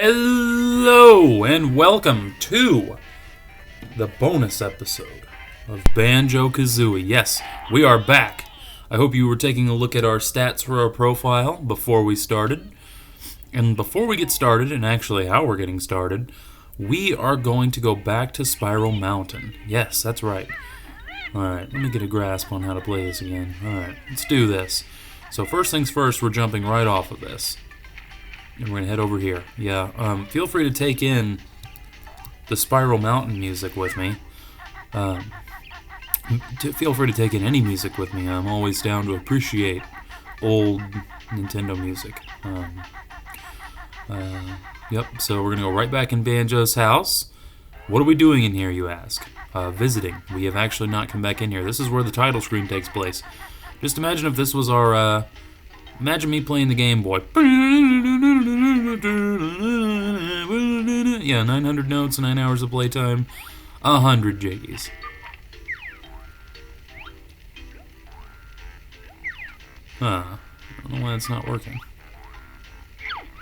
Hello and welcome to the bonus episode of Banjo-Kazooie. Yes, we are back. I hope you were taking a look at our stats for our profile before we started. And before we get started, and actually how we're getting started, we are going to go back to Spiral Mountain. Yes, that's right. Alright, let me get a grasp on how to play this again. Alright, let's do this. So first things first, we're jumping right off of this. And we're going to head over here. Yeah, feel free to take in the Spiral Mountain music with me. Feel free to take in any music with me. I'm always down to appreciate old Nintendo music. Yep, so we're going to go right back in Banjo's house. What are we doing in here, you ask? Visiting. We have actually not come back in here. This is where the title screen takes place. Just imagine if this was our, imagine me playing the Game Boy. Yeah, 900 notes, 9 hours of playtime, 100 jiggies. I don't know why it's not working.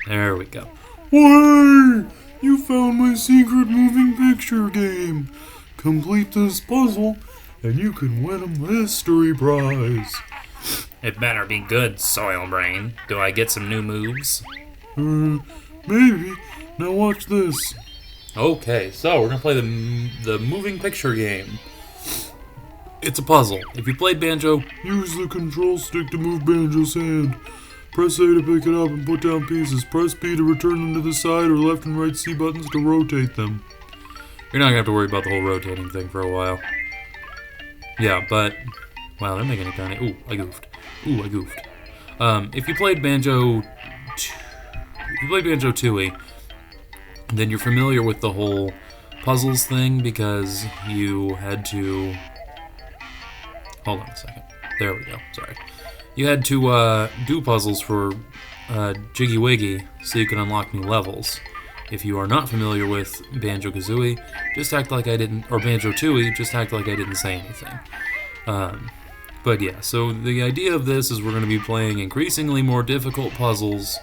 There we go. Way! You found my secret moving picture game. Complete this puzzle, and you can win a mystery prize. It better be good, Soil Brain. Do I get some new moves? Maybe. Now watch this. Okay, so we're gonna play the moving picture game. It's a puzzle. If you played Banjo, Use the control stick to move Banjo's hand. Press A to pick it up and put down pieces. Press B to return them to the side, or left and right C buttons to rotate them. you're not gonna have to worry about the whole rotating thing for a while. Yeah, but wow, they're making it kind of. Ooh, I goofed. If you played Banjo-Tooie, then you're familiar with the whole puzzles thing because you had to. Hold on a second. There we go. Sorry. You had to do puzzles for Jiggy Wiggy so you can unlock new levels. If you are not familiar with Banjo-Kazooie, just act like I didn't, or Banjo-Tooie, just act like I didn't say anything. But yeah, so the idea of this is we're going to be playing increasingly more difficult puzzles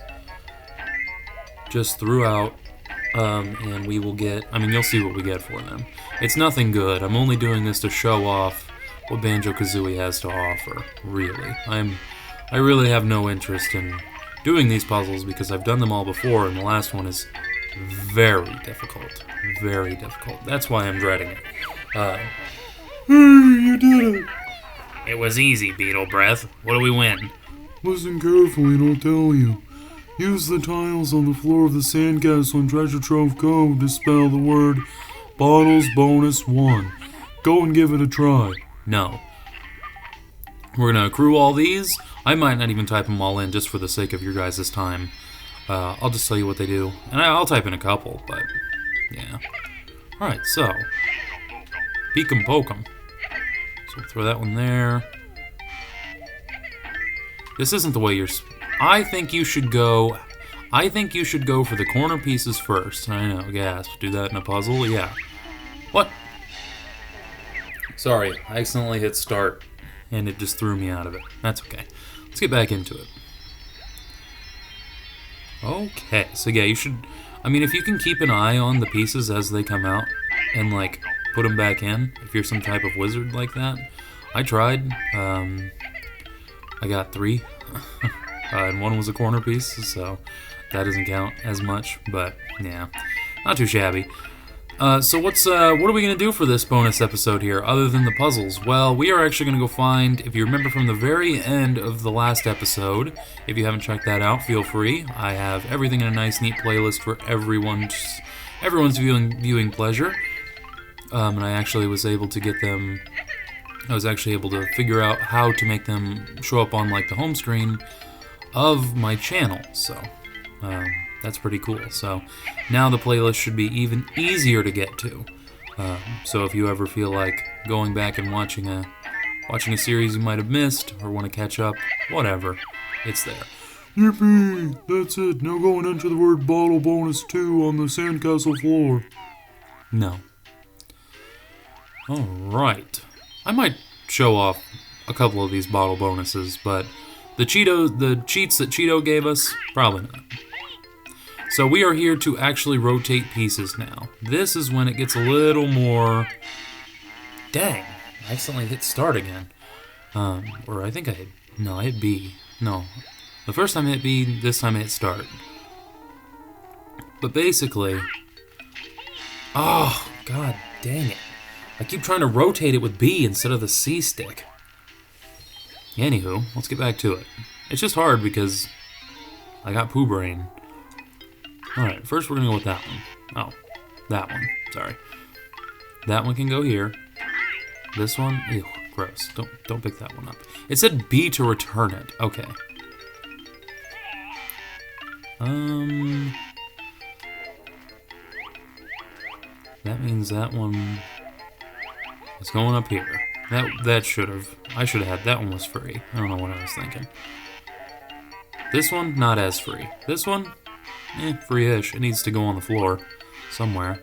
just throughout, and we will get, you'll see what we get for them. It's nothing good. I'm only doing this to show off what Banjo-Kazooie has to offer, really. I really have no interest in doing these puzzles because I've done them all before, and the last one is very difficult. Very difficult. That's why I'm dreading it. Hey, you did it! It was easy, Beetle Breath. What do we win? Listen carefully and I'll tell you. Use the tiles on the floor of the sandcastle in Treasure Trove Cove to spell the word Bottles Bonus 1. Go and give it a try. No. We're going to accrue all these. I might not even type them all in just for the sake of your guys' time. I'll just tell you what they do. And I'll type in a couple, but yeah. Alright, so. Peek 'em, poke 'em. So we'll throw that one there. This isn't the way you're. I think you should go for the corner pieces first. I know, gasp. Do that in a puzzle? Yeah. What? Sorry, I accidentally hit start, and it just threw me out of it. That's okay. Let's get back into it. Okay, so yeah, you should. If you can keep an eye on the pieces as they come out, and put them back in, if you're some type of wizard like that. I tried. I got 3. And one was a corner piece, so that doesn't count as much, but yeah, not too shabby. So what are we going to do for this bonus episode here, other than the puzzles? Well, we are actually going to go find, if you remember from the very end of the last episode, if you haven't checked that out, feel free. I have everything in a nice, neat playlist for everyone's viewing pleasure. And I actually was able to get them. I was actually able to figure out how to make them show up on the home screen of my channel. So that's pretty cool. So now the playlist should be even easier to get to. So if you ever feel like going back and watching a series you might have missed or want to catch up, whatever, it's there. Yippee! That's it. Now go and enter the word Bottle Bonus 2 on the sandcastle floor. No. Alright. I might show off a couple of these bottle bonuses, but the cheats that Cheeto gave us, probably not. So we are here to actually rotate pieces now. This is when it gets a little more... Dang, I accidentally hit start again. Or I think I hit... No, I hit B. No. The first time I hit B, this time I hit start. But basically... Oh, god dang it. I keep trying to rotate it with B instead of the C stick. Anywho, let's get back to it. It's just hard because I got poo brain. Alright, first we're gonna go with that one. Oh, that one. Sorry. That one can go here. This one, ew, gross. Don't pick that one up. It said B to return it. Okay. That means that one is going up here. That should have. I should have had that one was free. I don't know what I was thinking. This one, not as free. This one, free-ish. It needs to go on the floor somewhere.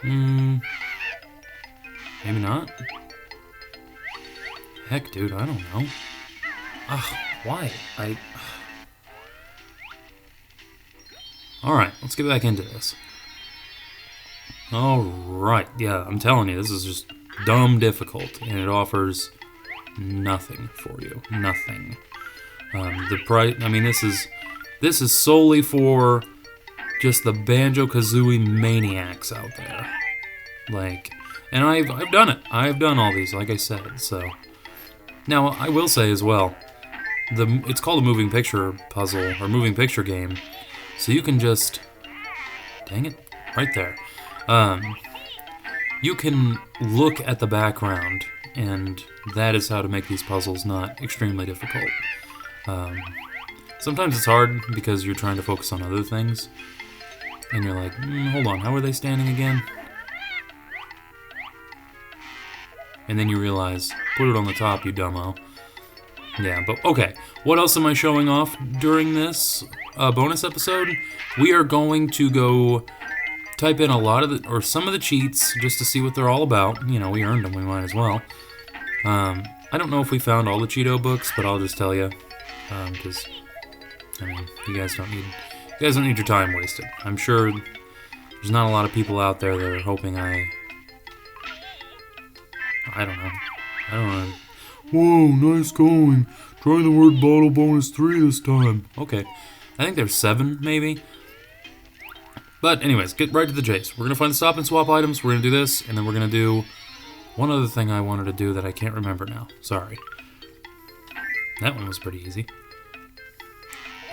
Maybe not. Heck, dude, I don't know. Why? Alright, let's get back into this. Alright, yeah, I'm telling you, this is just dumb difficult, and it offers nothing for you. Nothing. The price, I mean, this is solely for just the Banjo-Kazooie maniacs out there. Like, and I've done it. I've done all these, like I said, so. Now, I will say as well, it's called a moving picture puzzle, or moving picture game, so you can just, dang it, right there. You can look at the background, and that is how to make these puzzles not extremely difficult. Sometimes it's hard because you're trying to focus on other things, and you're like, hold on, how are they standing again? And then you realize, put it on the top, you dumbo. Yeah, but okay. What else am I showing off during this bonus episode? We are going to go type in a lot of some of the cheats just to see what they're all about. You know, we earned them, we might as well. I don't know if we found all the Cheeto books, but I'll just tell you, because I mean, you guys don't need your time wasted. I'm sure there's not a lot of people out there that are hoping I don't know. Whoa, nice going. Try the word bottle bonus 3 this time. Okay. I think there's 7, maybe. But anyways, get right to the chase. We're going to find the stop and swap items, we're going to do this, and then we're going to do one other thing I wanted to do that I can't remember now. Sorry. That one was pretty easy.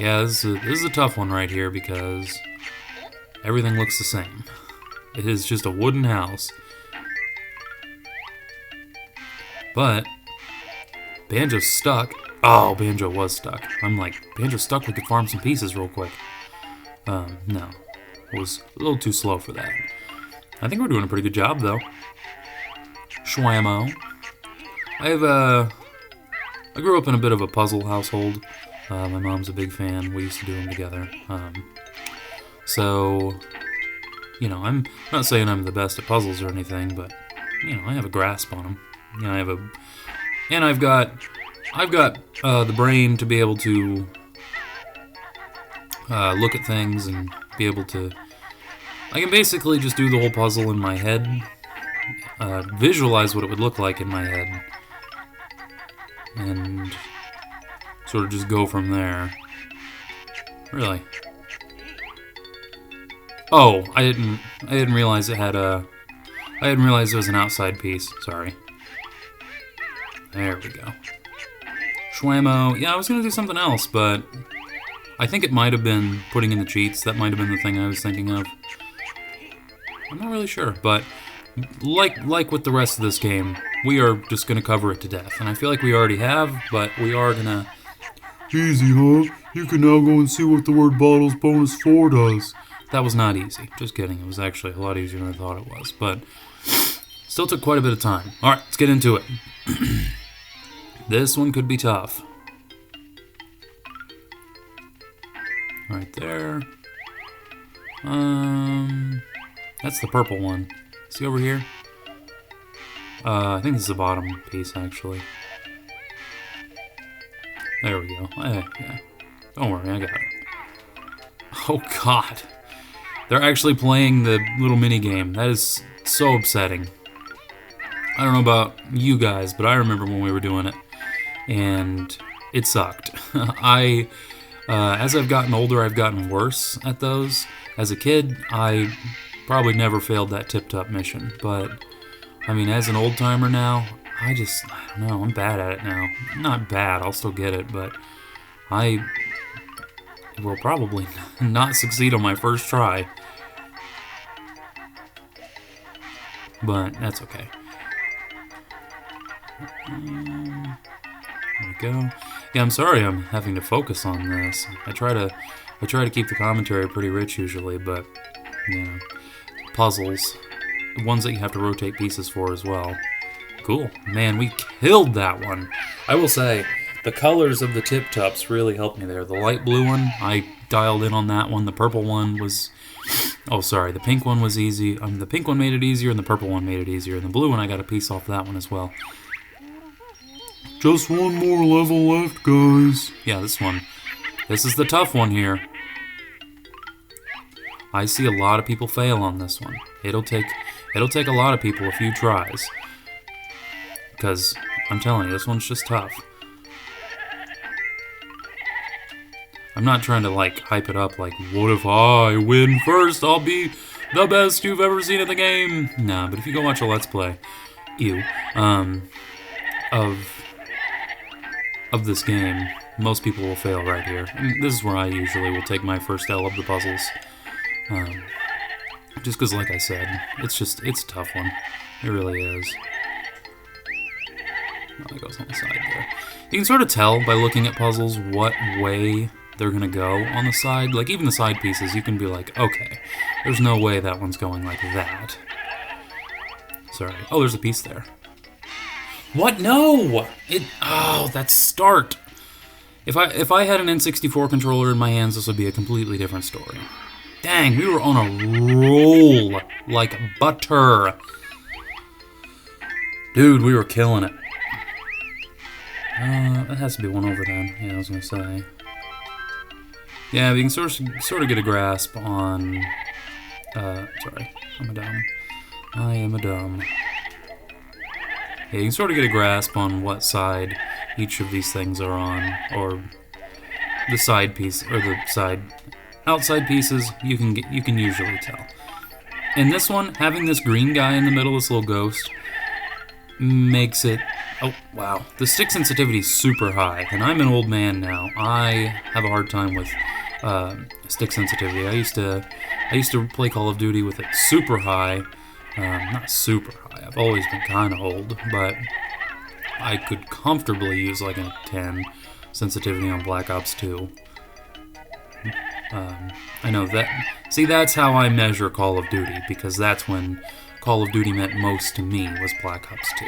Yeah, this is a tough one right here because everything looks the same. It is just a wooden house. But Banjo's stuck. Oh, Banjo was stuck. I'm like, Banjo's stuck, we could farm some pieces real quick. No. It was a little too slow for that. I think we're doing a pretty good job, though. Schwammo. I grew up in a bit of a puzzle household. My mom's a big fan. We used to do them together. So, you know, I'm not saying I'm the best at puzzles or anything, but, you know, I have a grasp on them. You know, I've got the brain to be able to look at things and be able to. I can basically just do the whole puzzle in my head, visualize what it would look like in my head, and sort of just go from there. Really? Oh, I didn't realize it had a. I didn't realize it was an outside piece. Sorry. There we go. Schwammo. Yeah, I was gonna do something else, but I think it might have been putting in the cheats. That might have been the thing I was thinking of. I'm not really sure, but like with the rest of this game, we are just gonna cover it to death. And I feel like we already have, but we are gonna. Easy, huh? You can now go and see what the word bottles bonus 4 does. That was not easy. Just kidding. It was actually a lot easier than I thought it was, but still took quite a bit of time. All right, let's get into it. This one could be tough. Right there. That's the purple one. See over here? I think this is the bottom piece, actually. There we go. Yeah. Don't worry, I got it. Oh, God. They're actually playing the little mini game. That is so upsetting. I don't know about you guys, but I remember when we were doing it, and it sucked. As I've gotten older, I've gotten worse at those. As a kid, I probably never failed that tip-top mission, but, I mean, as an old-timer now, I don't know, I'm bad at it now. Not bad, I'll still get it, but I will probably not succeed on my first try. But that's okay. There we go. Yeah, I'm sorry I'm having to focus on this. I try to keep the commentary pretty rich usually, but yeah. Puzzles. Ones that you have to rotate pieces for as well. Cool. Man, we killed that one. I will say, the colors of the tip-tops really helped me there. The light blue one, I dialed in on that one. The purple one was... Oh, sorry. The pink one was easy. The pink one made it easier, and the purple one made it easier. And the blue one, I got a piece off that one as well. Just one more level left, guys. Yeah, this one. This is the tough one here. I see a lot of people fail on this one. It'll take a lot of people a few tries. Because, I'm telling you, this one's just tough. I'm not trying to, like, hype it up like, what if I win first? I'll be the best you've ever seen in the game. Nah, but if you go watch a Let's Play, of this game, most people will fail right here. And this is where I usually will take my first L of the puzzles. Just because, like I said, it's a tough one. It really is. Oh, it goes on the side there. You can sort of tell by looking at puzzles what way they're going to go on the side. Like, even the side pieces, you can be like, okay, there's no way that one's going like that. Sorry. Oh, there's a piece there. What? No! Oh, that's start. If I had an N64 controller in my hands, this would be a completely different story. Dang, we were on a roll like butter. Dude, we were killing it. That has to be one over then. Yeah, I was gonna say. Yeah, we can sort of get a grasp on... sorry, I'm a dumb. I am a dumb. Yeah, you can sort of get a grasp on what side each of these things are on, or the side piece, or the side outside pieces. You can usually tell. In this one, having this green guy in the middle, this little ghost, makes it... Oh, wow. The stick sensitivity is super high, and I'm an old man now. I have a hard time with stick sensitivity. I used to play Call of Duty with it super high. Not super high. I've always been kind of old, but I could comfortably use like a 10 sensitivity on Black Ops 2. I know that... See, that's how I measure Call of Duty, because that's when Call of Duty meant most to me, was Black Ops 2.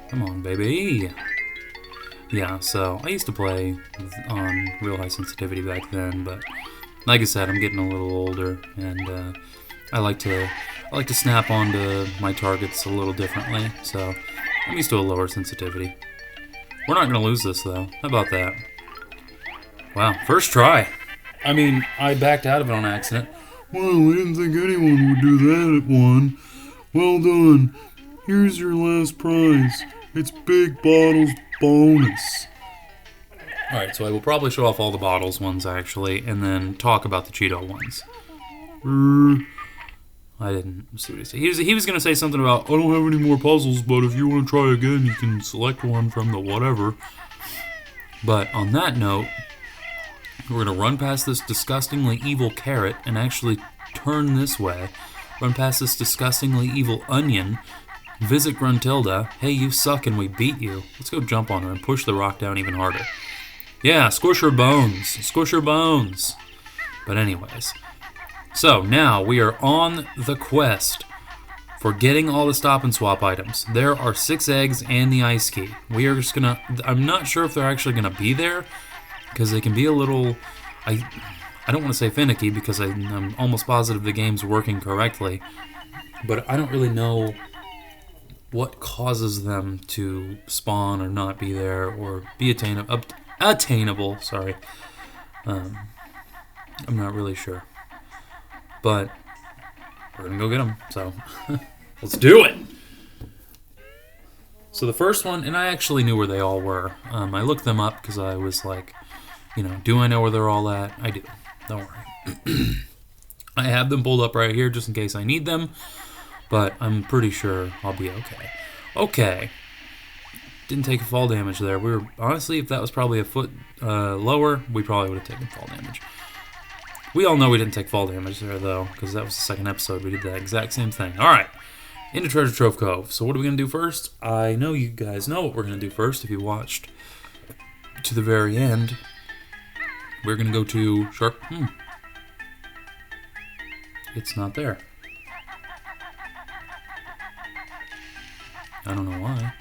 Come on, baby! Yeah, so I used to play on real high sensitivity back then, but like I said, I'm getting a little older, and I like to snap onto my targets a little differently, so I'm used to a lower sensitivity. We're not going to lose this, though. How about that? Wow, first try. I mean, I backed out of it on accident. Well, we didn't think anyone would do that at one. Well done. Here's your last prize. It's Big Bottles Bonus. Alright, so I will probably show off all the bottles ones, actually, and then talk about the Cheeto ones. I didn't see what he said. He was going to say something about, I don't have any more puzzles, but if you want to try again, you can select one from the whatever. But on that note, we're going to run past this disgustingly evil carrot and actually turn this way. Run past this disgustingly evil onion. Visit Gruntilda. Hey, you suck and we beat you. Let's go jump on her and push the rock down even harder. Yeah, squish her bones. Squish her bones. But anyways. So, now we are on the quest for getting all the stop and swap items. There are 6 eggs and the ice key. We are just gonna... I'm not sure if they're actually gonna be there, because they can be a little... I don't want to say finicky, because I'm almost positive the game's working correctly, but I don't really know what causes them to spawn or not be there, or be attainable, sorry. I'm not really sure. But we're going to go get them. So let's do it. So the first one, and I actually knew where they all were. I looked them up because I was like, do I know where they're all at? I do. Don't worry. I have them pulled up right here just in case I need them. But I'm pretty sure I'll be okay. Okay. Didn't take fall damage there. We were, honestly, if that was probably a foot lower, we probably would have taken fall damage. We all know we didn't take fall damage there, though, because that was the second episode. We did that exact same thing. All right. Into Treasure Trove Cove. So what are we going to do first? I know you guys know what we're going to do first if you watched to the very end. We're going to go to Shark... It's not there. I don't know why.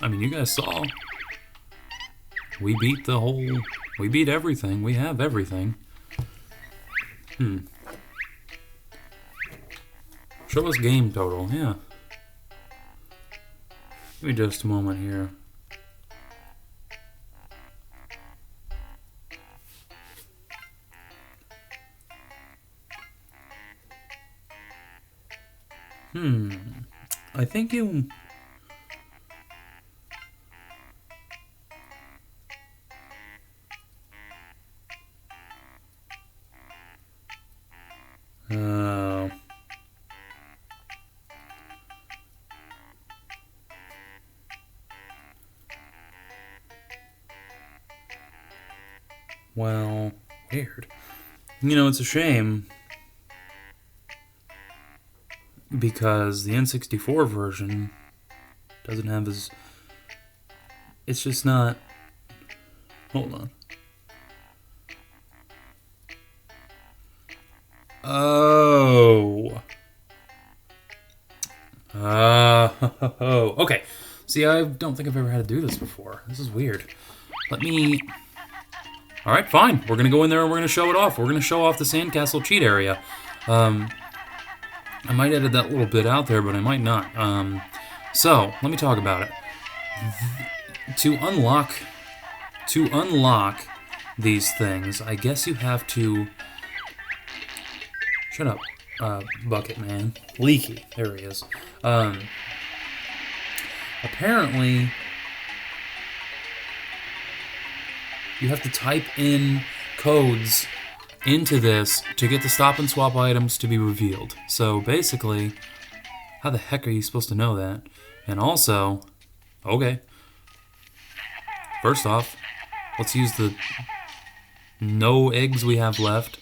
I mean, you guys saw. We beat everything. We have everything. Show us game total, yeah. Give me just a moment here. I think you... Well, weird. It's a shame because the N64 version doesn't have as... It's just not... Hold on. Oh. Okay. See, I don't think I've ever had to do this before. This is weird. Let me... Alright, fine. We're going to go in there and we're going to show it off. We're going to show off the sandcastle cheat area. I might edit that little bit out there, but I might not. So, let me talk about it. To unlock these things, I guess you have to... Shut up, bucket man. Leaky. There he is. Apparently... You have to type in codes into this to get the stop and swap items to be revealed. So basically, how the heck are you supposed to know that? And also, okay. First off, let's use the no eggs we have left.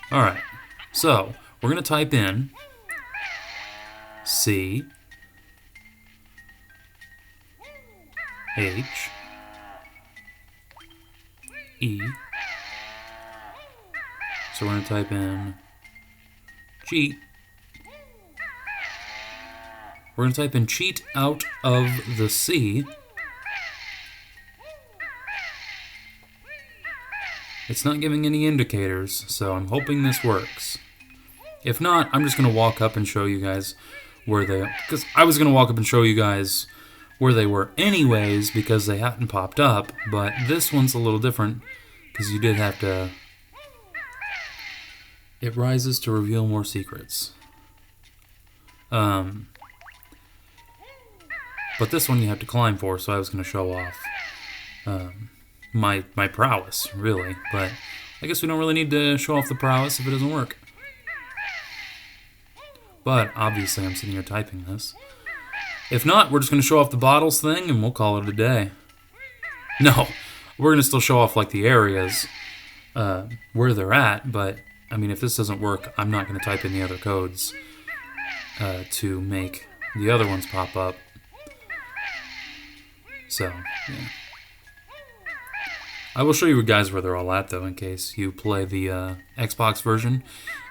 Alright, so we're going to type in C H E. So we're going to type in cheat. We're going to type in cheat out of the C. It's not giving any indicators, so I'm hoping this works. If not, I'm just going to walk up and show you guys where they are. Because I was going to walk up and show you guys where they were anyways, because they hadn't popped up. But this one's a little different, because you did have to... It rises to reveal more secrets. But this one you have to climb for, so I was going to show off my prowess, really. But I guess we don't really need to show off the prowess if it doesn't work. But obviously I'm sitting here typing this. If not, we're just going to show off the bottles thing and we'll call it a day. No, we're going to still show off like the areas where they're at, but I mean, if this doesn't work, I'm not going to type in the other codes to make the other ones pop up. So, yeah. I will show you guys where they're all at, though, in case you play the Xbox version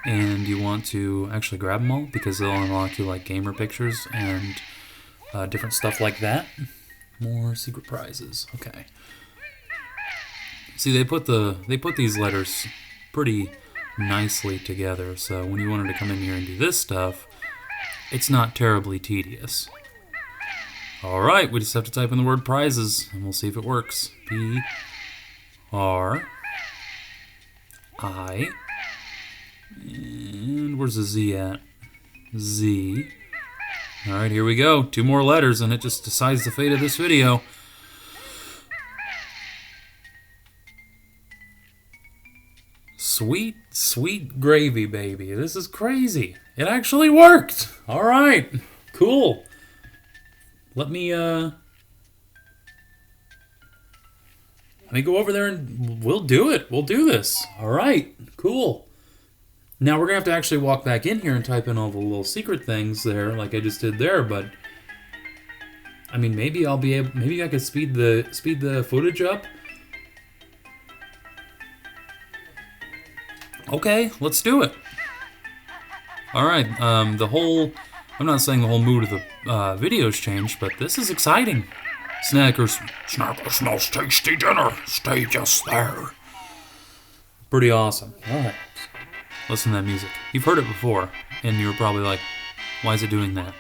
and you want to actually grab them all, because they'll unlock you like gamer pictures and different stuff like that. More secret prizes. Okay. See, they put these letters pretty nicely together, so when you wanted to come in here and do this stuff, it's not terribly tedious. Alright, we just have to type in the word prizes, and we'll see if it works. P-R-I. And where's the Z at? Z. Alright, here we go. 2 more letters, and it just decides the fate of this video. Sweet, sweet gravy, baby. This is crazy. It actually worked. Alright, cool. Let me go over there and we'll do it. We'll do this. All right, cool. Now we're gonna have to actually walk back in here and type in all the little secret things there, like I just did there. But I mean, maybe I'll be able. Maybe I could speed the footage up. Okay, let's do it. All right. The whole. I'm not saying the whole mood of the video's changed, but this is exciting. Snackers smells tasty dinner. Stay just there. Pretty awesome. All right. Listen to that music. You've heard it before, and you were probably like, why is it doing that?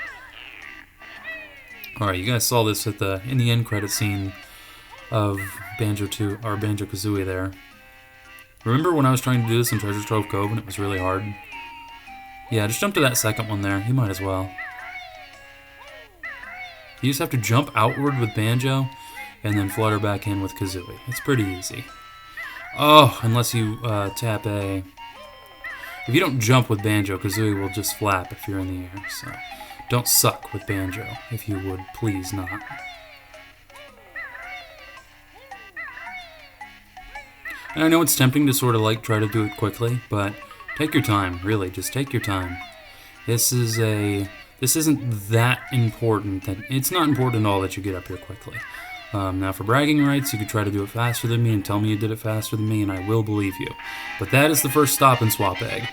All right, you guys saw this in the end credit scene of Banjo-Kazooie there. Remember when I was trying to do this in Treasure Trove Cove and it was really hard? Yeah, just jump to that second one there. You might as well. You just have to jump outward with Banjo and then flutter back in with Kazooie. It's pretty easy. Oh, unless you tap A. If you don't jump with Banjo, Kazooie will just flap if you're in the air. So don't suck with Banjo, if you would please not. And I know it's tempting to sort of like try to do it quickly, but take your time, really, just take your time. This isn't that important. It's not important at all that you get up here quickly. Now for bragging rights, you could try to do it faster than me and tell me you did it faster than me, and I will believe you. But that is the first stop and swap egg.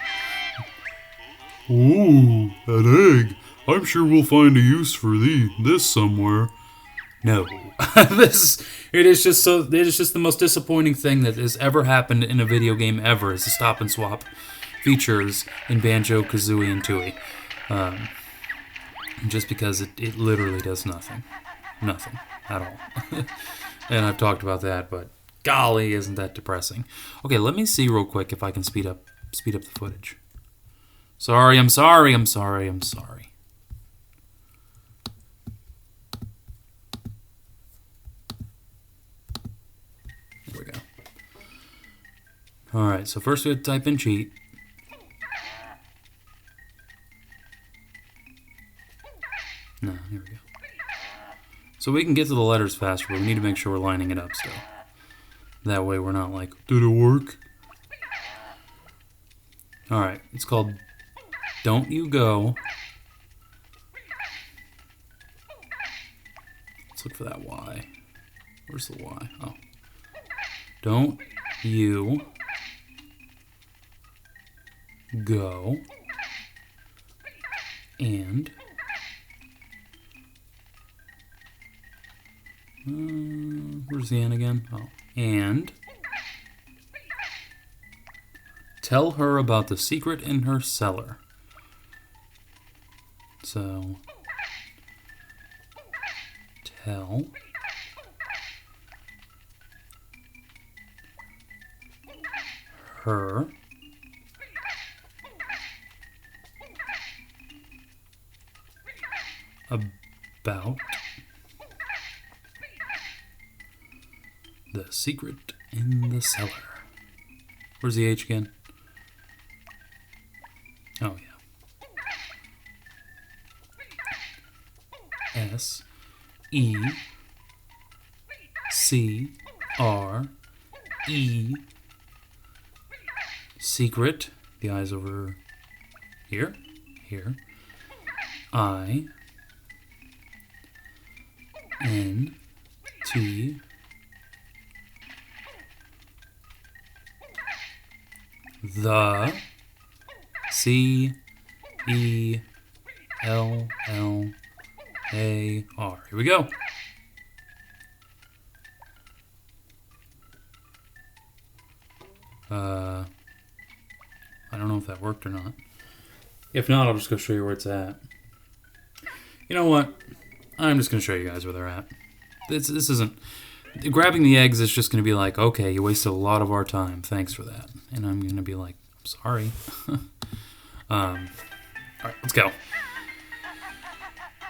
Ooh, that egg. I'm sure we'll find a use for this somewhere. No. It is just the most disappointing thing that has ever happened in a video game ever, is the stop and swap features in Banjo-Kazooie and Tooie. Just because it literally does nothing. Nothing at all. And I've talked about that, but golly, isn't that depressing. Okay, let me see real quick if I can speed up the footage. I'm sorry. Here we go. Alright, so first we have to type in cheat. No, here we go. So we can get to the letters faster, but we need to make sure we're lining it up still. That way we're not like, did it work? Alright, it's called Don't You Go. Let's look for that Y. Where's the Y? Oh. Don't you go and where's the N again? Oh, and tell her about the secret in her cellar. So, tell her about the secret in the cellar. Where's the H again? Oh, yeah. S-E-C-R-E. Secret. The I's over here. Here. I-N-T. The C-E-L-L-A-R. Here we go. I don't know if that worked or not. If not, I'll just go show you where it's at. You know what? I'm just going to show you guys where they're at. This isn't... Grabbing the eggs is just going to be like, okay, you wasted a lot of our time. Thanks for that. And I'm going to be like, I'm sorry. All right, let's go.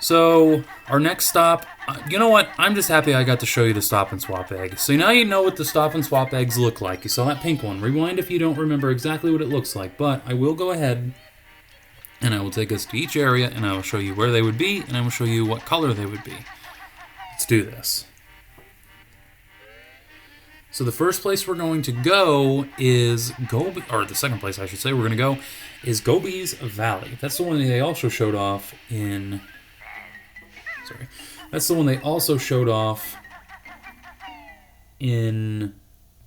So, our next stop... you know what? I'm just happy I got to show you the stop and swap egg. So now you know what the stop and swap eggs look like. You saw that pink one. Rewind if you don't remember exactly what it looks like. But I will go ahead and I will take us to each area and I will show you where they would be and I will show you what color they would be. Let's do this. So the first place we're going to go is the second place I should say we're going to go is Gobies Valley. That's the one they also showed off in... Sorry. That's the one they also showed off in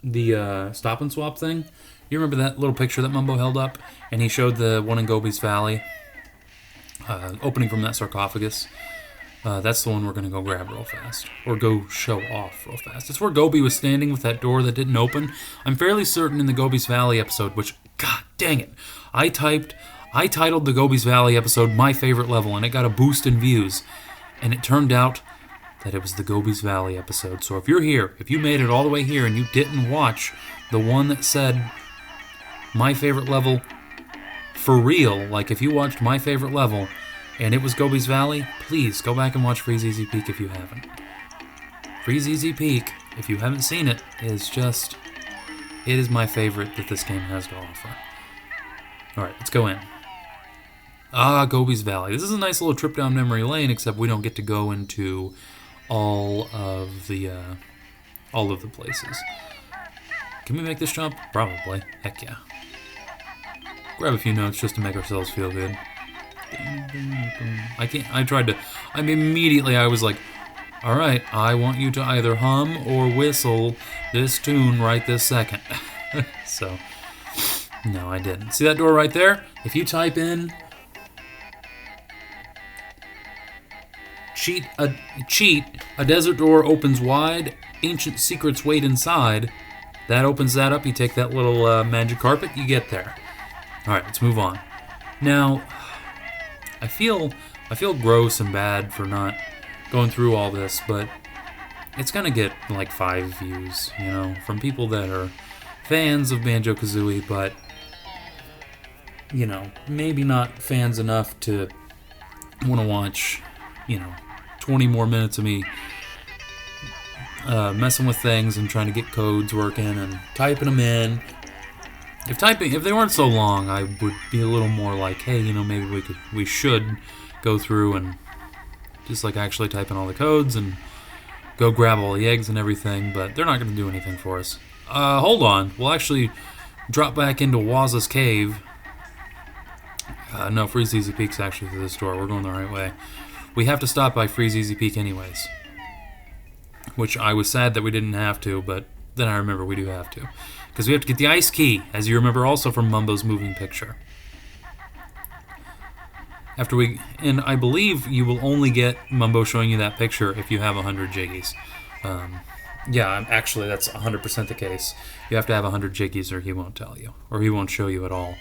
the stop and swap thing. You remember that little picture that Mumbo held up? And he showed the one in Gobies Valley, opening from that sarcophagus. That's the one we're going to go grab real fast. Or go show off real fast. It's where Gobi was standing with that door that didn't open. I'm fairly certain in the Gobies Valley episode, which, god dang it, I titled the Gobies Valley episode My Favorite Level, and it got a boost in views. And it turned out that it was the Gobies Valley episode. So if you're here, if you made it all the way here and you didn't watch the one that said My Favorite Level for real, like if you watched My Favorite Level and it was Gobies Valley, please go back and watch Freeze Easy Peek if you haven't. Freeze Easy Peek, if you haven't seen it, is just... It is my favorite that this game has to offer. Alright, let's go in. Gobies Valley. This is a nice little trip down memory lane, except we don't get to go into all of the places. Can we make this jump? Probably. Heck yeah. Grab a few notes just to make ourselves feel good. Immediately I was like, alright, I want you to either hum or whistle this tune right this second. So, no, I didn't. See that door right there? If you type in a desert door opens wide, ancient secrets wait inside. That opens that up, you take that little magic carpet, you get there. Alright, let's move on. Now, I feel gross and bad for not going through all this, but it's gonna get like 5 views, you know, from people that are fans of Banjo-Kazooie, but, you know, maybe not fans enough to want to watch, you know, 20 more minutes of me messing with things and trying to get codes working and typing them in. If they weren't so long, I would be a little more like, hey, you know, maybe we should go through and just like actually type in all the codes and go grab all the eggs and everything, but they're not going to do anything for us. Hold on. We'll actually drop back into Waz's cave. No, Freeze Easy Peek's actually through this door. We're going the right way. We have to stop by Freeze Easy Peek anyways. Which I was sad that we didn't have to, but then I remember we do have to. Because we have to get the ice key, as you remember also from Mumbo's moving picture. And I believe you will only get Mumbo showing you that picture if you have 100 jiggies. Yeah, actually that's 100% the case. You have to have 100 jiggies or he won't tell you. Or he won't show you at all.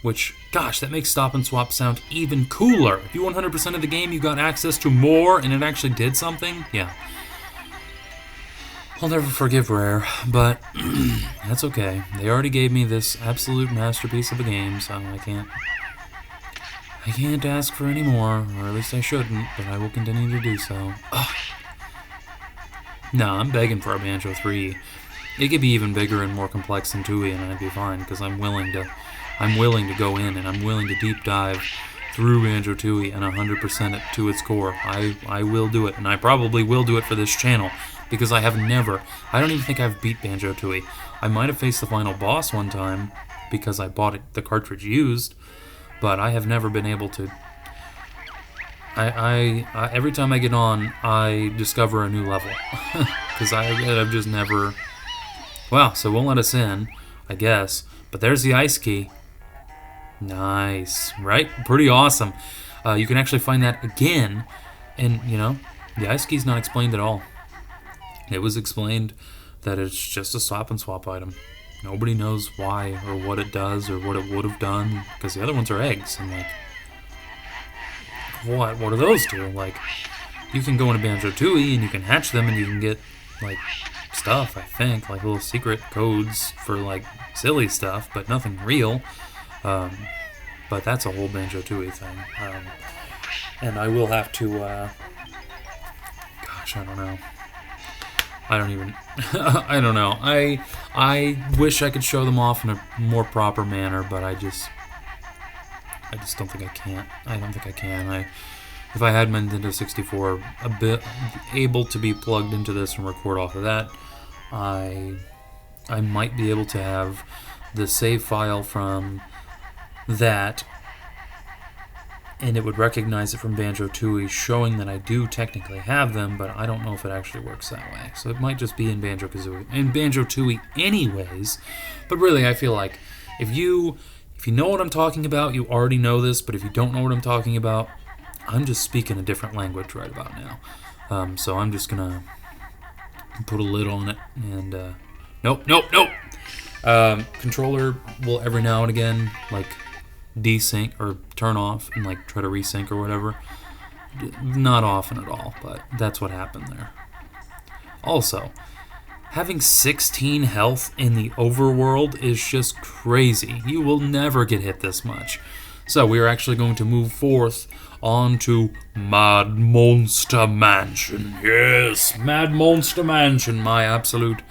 Which, gosh, that makes Stop and Swap sound even cooler. If you 100% of the game, you got access to more and it actually did something, yeah. I'll never forgive Rare, but that's okay. They already gave me this absolute masterpiece of a game, so I can't ask for any more, or at least I shouldn't, but I will continue to do so. Ugh. No, I'm begging for a Banjo 3. It could be even bigger and more complex than Tooie, and I'd be fine, because I'm willing to go in, and I'm willing to deep dive through Banjo-Tooie and 100% it to its core. I will do it, and I probably will do it for this channel, because I don't even think I've beat Banjo-Tooie. I might have faced the final boss one time, because I bought the cartridge used, but I have never been able to. I every time I get on, I discover a new level, because I've just never. Well, so it won't let us in, I guess. But there's the ice key. Nice, right? Pretty awesome. You can actually find that again, and you know, the ice key's not explained at all. It was explained that it's just a stop and swap item. Nobody knows why or what it does or what it would have done, because the other ones are eggs, and like, what do those do? Like, you can go into Banjo-Tooie and you can hatch them and you can get, like, stuff, I think, like little secret codes for, like, silly stuff, but nothing real. But that's a whole Banjo-Tooie thing. And I will have to, gosh, I don't know. I don't even, I don't know. I wish I could show them off in a more proper manner, but I just don't think I can. I don't think I can. If I had my Nintendo 64 a bit able to be plugged into this and record off of that, I might be able to have the save file from that, and it would recognize it from Banjo-Tooie, showing that I do technically have them, but I don't know if it actually works that way. So it might just be in Banjo-Kazooie, in Banjo-Tooie anyways. But really, I feel like if you know what I'm talking about, you already know this, but if you don't know what I'm talking about, I'm just speaking a different language right about now. So I'm just going to put a lid on it, and nope. Controller will every now and again, like, desync or turn off and, like, try to resync or whatever. Not often at all, but that's what happened there. Also, having 16 health in the overworld is just crazy. You will never get hit this much. So we are actually going to move forth on to Mad Monster Mansion. Yes, Mad Monster Mansion, my absolute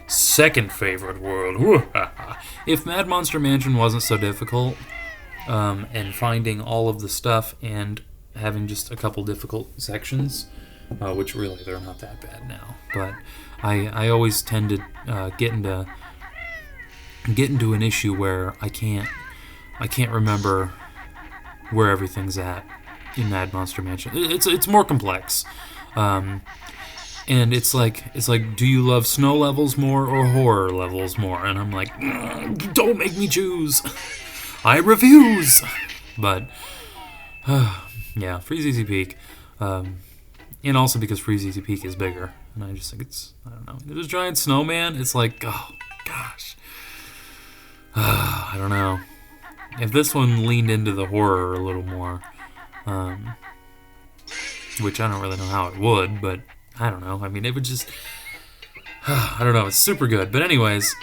second favorite world. If Mad Monster Mansion wasn't so difficult, and finding all of the stuff and having just a couple difficult sections, which really they're not that bad now, but I always tend to get into an issue where I can't remember where everything's at in Mad Monster Mansion. It's more complex. And it's like, do you love snow levels more or horror levels more? And I'm like, don't make me choose. I refuse. But yeah, Freeze Easy Peak, and also because Freeze Easy Peak is bigger, and I just think I don't know. There's a giant snowman. It's like, oh gosh, I don't know. If this one leaned into the horror a little more, which I don't really know how it would, but I don't know. I mean, it would just, I don't know. It's super good. But anyways,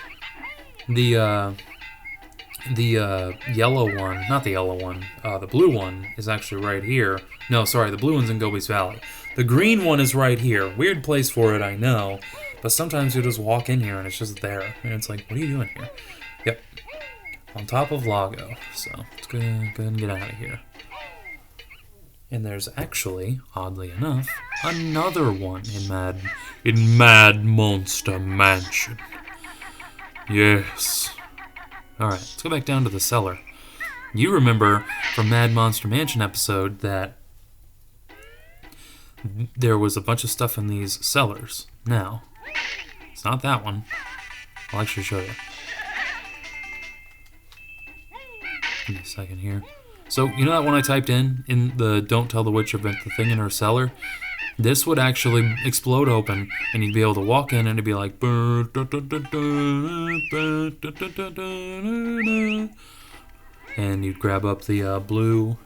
the yellow one, not the yellow one, the blue one is actually right here. No, sorry, the blue one's in Gobies Valley. The green one is right here. Weird place for it, I know. But sometimes you just walk in here and it's just there. And it's like, what are you doing here? Yep. On top of Lago. So, let's go ahead and get out of here. And there's actually, oddly enough, another one in Mad Monster Mansion. Yes. Alright, let's go back down to the cellar. You remember from Mad Monster Mansion episode that there was a bunch of stuff in these cellars. Now, it's not that one. I'll actually show you. Give me a second here. So, you know that one I typed in the Don't Tell the Witch about the thing in her cellar? This would actually explode open, and you'd be able to walk in, and it'd be like... And you'd grab up the blue...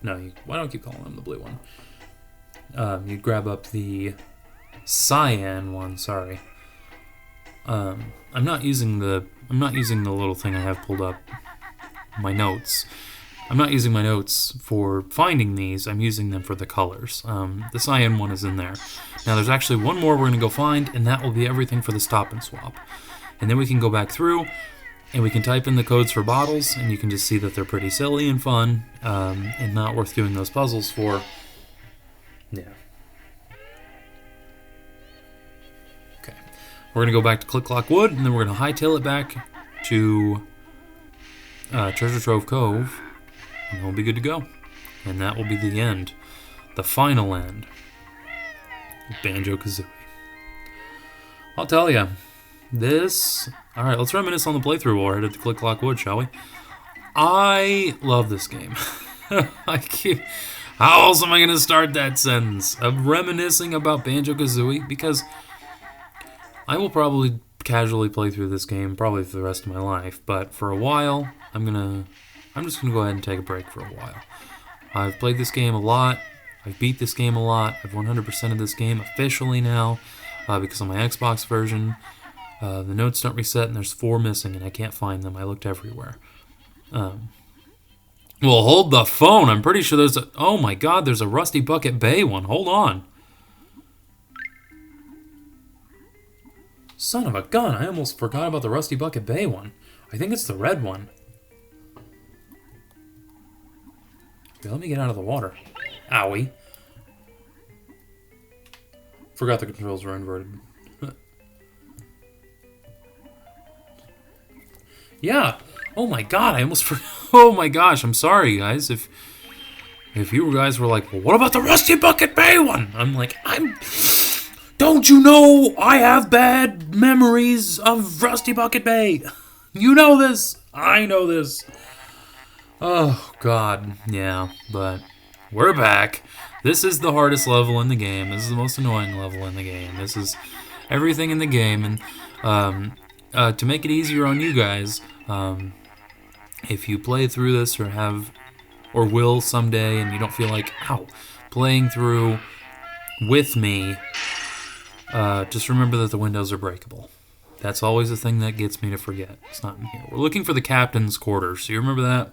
No, why don't I keep calling them the blue one? You'd grab up the cyan one, sorry. I'm not using the little thing I have pulled up, my notes. I'm not using my notes for finding these, I'm using them for the colors. The cyan one is in there. Now there's actually one more we're going to go find, and that will be everything for the stop and swap. And then we can go back through, and we can type in the codes for bottles, and you can just see that they're pretty silly and fun, and not worth doing those puzzles for. Yeah. Okay. We're going to go back to Click Clock Wood, and then we're going to hightail it back to Treasure Trove Cove, and we'll be good to go. And that will be the end. The final end. Banjo-Kazooie. I'll tell you, this... Alright, let's reminisce on the playthrough while we're headed to Click Clock Wood, shall we? I love this game. How else am I going to start that sentence? Of reminiscing about Banjo-Kazooie? Because I will probably casually play through this game, probably for the rest of my life, but for a while, I'm just going to go ahead and take a break for a while. I've played this game a lot. I've beat this game a lot. I've 100%ed this game officially now because on my Xbox version, the notes don't reset and there's 4 missing and I can't find them. I looked everywhere. Well, hold the phone. I'm pretty sure there's a... Oh my god, there's a Rusty Bucket Bay one. Hold on. Son of a gun, I almost forgot about the Rusty Bucket Bay one. I think it's the red one. Okay, let me get out of the water. Owie. Forgot the controls were inverted. Yeah. Oh my god, I almost forgot. Oh my gosh, I'm sorry, guys. If you guys were like, well, what about the Rusty Bucket Bay one? I'm like, don't you know I have bad memories of Rusty Bucket Bay? You know this. I know this. Oh, God. Yeah, but we're back. This is the hardest level in the game. This is the most annoying level in the game. This is everything in the game. And to make it easier on you guys, if you play through this or will someday and you don't feel like, playing through with me, just remember that the windows are breakable. That's always the thing that gets me to forget. It's not in here. We're looking for the captain's quarters. Do you remember that?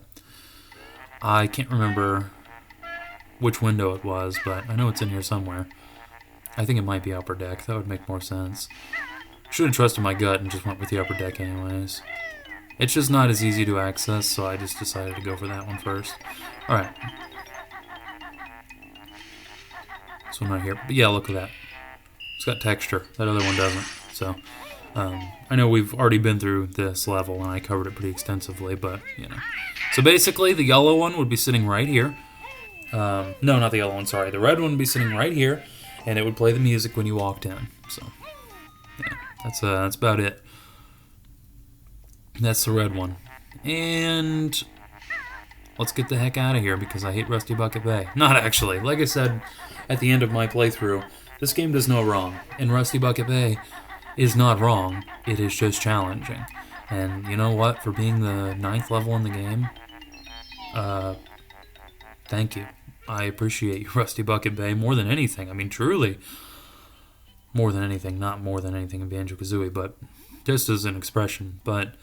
I can't remember which window it was, but I know it's in here somewhere. I think it might be upper deck. That would make more sense. Should have trusted my gut and just went with the upper deck anyways. It's just not as easy to access, so I just decided to go for that one first. Alright. This one right here. But yeah, look at that. It's got texture. That other one doesn't. So, I know we've already been through this level, and I covered it pretty extensively, but, you know. So basically, the yellow one would be sitting right here. No, not the yellow one, sorry. The red one would be sitting right here, and it would play the music when you walked in. So, yeah, that's about it. That's the red one. And let's get the heck out of here, because I hate Rusty Bucket Bay. Not actually. Like I said at the end of my playthrough, this game does no wrong, and Rusty Bucket Bay is not wrong. It is just challenging. And you know what? For being the 9th level in the game, thank you. I appreciate you, Rusty Bucket Bay, more than anything. I mean, truly, more than anything. Not more than anything in Banjo-Kazooie, but just as an expression. But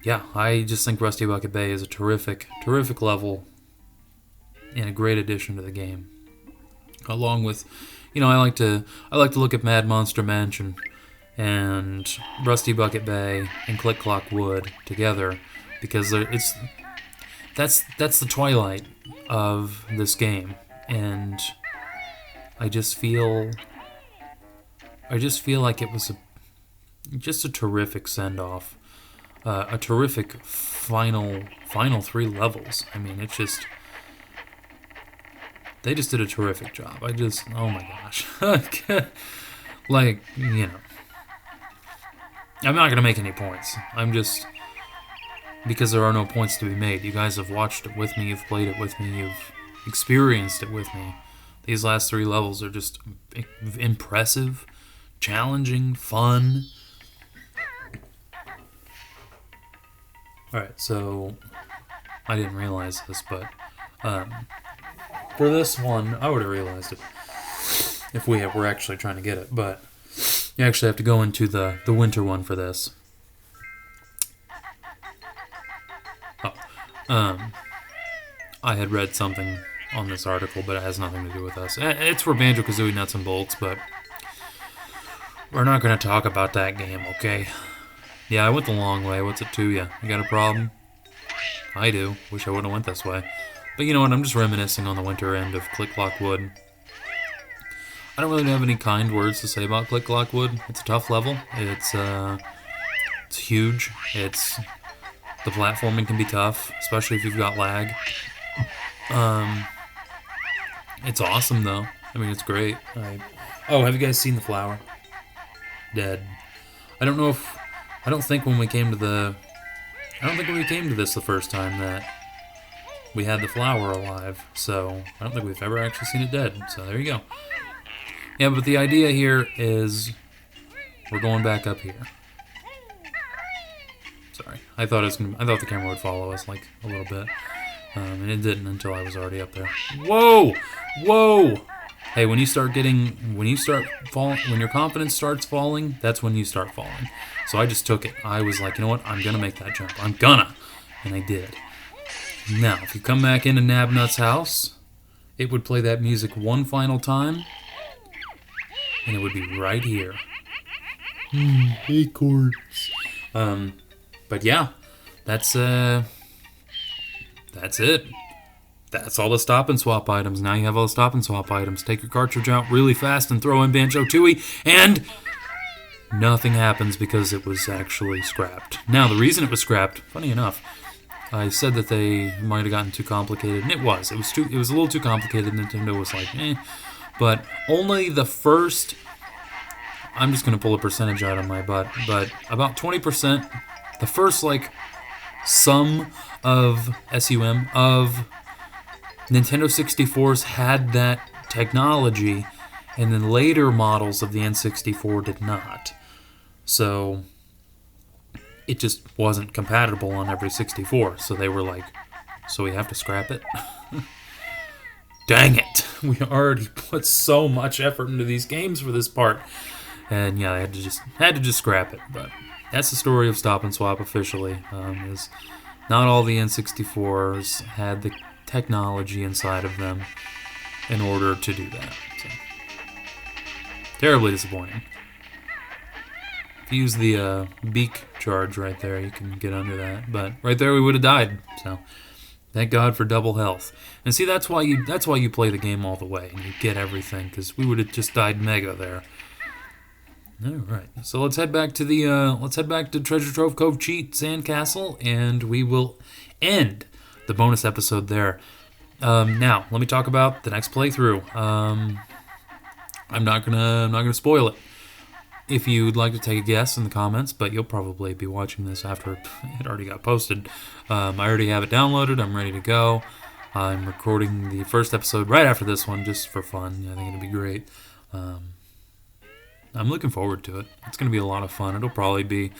yeah, I just think Rusty Bucket Bay is a terrific, terrific level and a great addition to the game. Along with, you know, I like to look at Mad Monster Mansion and Rusty Bucket Bay and Click Clock Wood together because that's the twilight of this game, and I just feel like it was just a terrific send-off, a terrific final 3 levels. I mean, it's just. They just did a terrific job. Oh my gosh. Like, you know. I'm not going to make any points. Because there are no points to be made. You guys have watched it with me, you've played it with me, you've experienced it with me. These last 3 levels are just impressive, challenging, fun. Alright, so I didn't realize this, but for this one, I would have realized it if we were actually trying to get it, but you actually have to go into the winter one for this. I had read something on this article, but it has nothing to do with us. It's for Banjo-Kazooie Nuts and Bolts, but we're not going to talk about that game, okay? Yeah, I went the long way. What's it to you? You got a problem? I do. Wish I wouldn't have went this way. But you know what, I'm just reminiscing on the winter end of Click Clock Wood. I don't really have any kind words to say about Click Clock Wood. It's a tough level. It's huge. The platforming can be tough, especially if you've got lag. It's awesome though. I mean, it's great. Have you guys seen the flower? Dead. I don't think when we came to this the first time that we had the flower alive, so I don't think we've ever actually seen it dead, so there you go. Yeah, but the idea here is we're going back up here. Sorry, I thought the camera would follow us like a little bit. And it didn't until I was already up there. Whoa! Whoa! Hey, when your confidence starts falling, that's when you start falling. So I just took it. I was like, you know what? I'm gonna make that jump. I'm gonna! And I did. Now, if you come back into Nabnut's house, it would play that music one final time, and it would be right here. Acorns. But yeah, that's it. That's all the stop and swap items. Now you have all the stop and swap items. Take your cartridge out really fast and throw in Banjo-Tooie, and nothing happens because it was actually scrapped. Now, the reason it was scrapped, funny enough, I said that they might have gotten too complicated, and it was. It was a little too complicated. Nintendo was like, But only the first, I'm just going to pull a percentage out of my butt, but about 20%, the first, sum of SUM of Nintendo 64s had that technology, and then later models of the N64 did not. So it just wasn't compatible on every 64. So they were like, so we have to scrap it? Dang it! We already put so much effort into these games for this part. And yeah, I had to just scrap it. But that's the story of Stop and Swap officially. Is not all the N64s had the technology inside of them in order to do that. So, terribly disappointing. If you use the beak charge right there, you can get under that. But right there, we would have died. So thank God for double health. And see, that's why you play the game all the way and you get everything, because we would have just died mega there. All right, so let's head back to Treasure Trove Cove Cheat Sandcastle, and we will end the bonus episode there. Now, let me talk about the next playthrough. I'm not gonna spoil it. If you'd like to take a guess in the comments, but you'll probably be watching this after it already got posted. I already have it downloaded. I'm ready to go. I'm recording the first episode right after this one, just for fun. I think it'll be great. I'm looking forward to it. It's going to be a lot of fun. It'll probably be...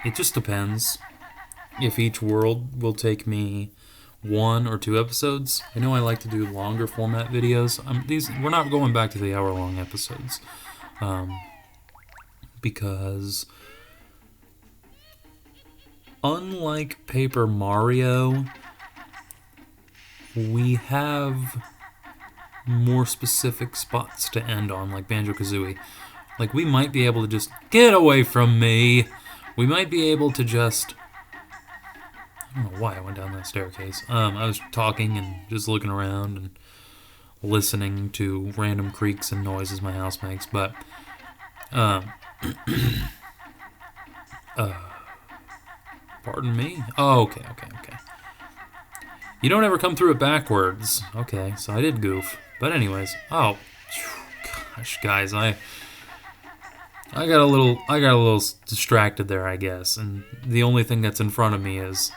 it just depends if each world will take me 1 or 2 episodes. I know I like to do longer format videos. We're not going back to the hour-long episodes. Because unlike Paper Mario, we have more specific spots to end on, like Banjo-Kazooie. Like, we might be able to just get away from me. We might be able to just... I don't know why I went down that staircase. I was talking and just looking around and listening to random creaks and noises my house makes, but... pardon me? Oh, okay. You don't ever come through it backwards. Okay, so I did goof. But anyways, gosh, guys, I got a little distracted there, I guess, and the only thing that's in front of me is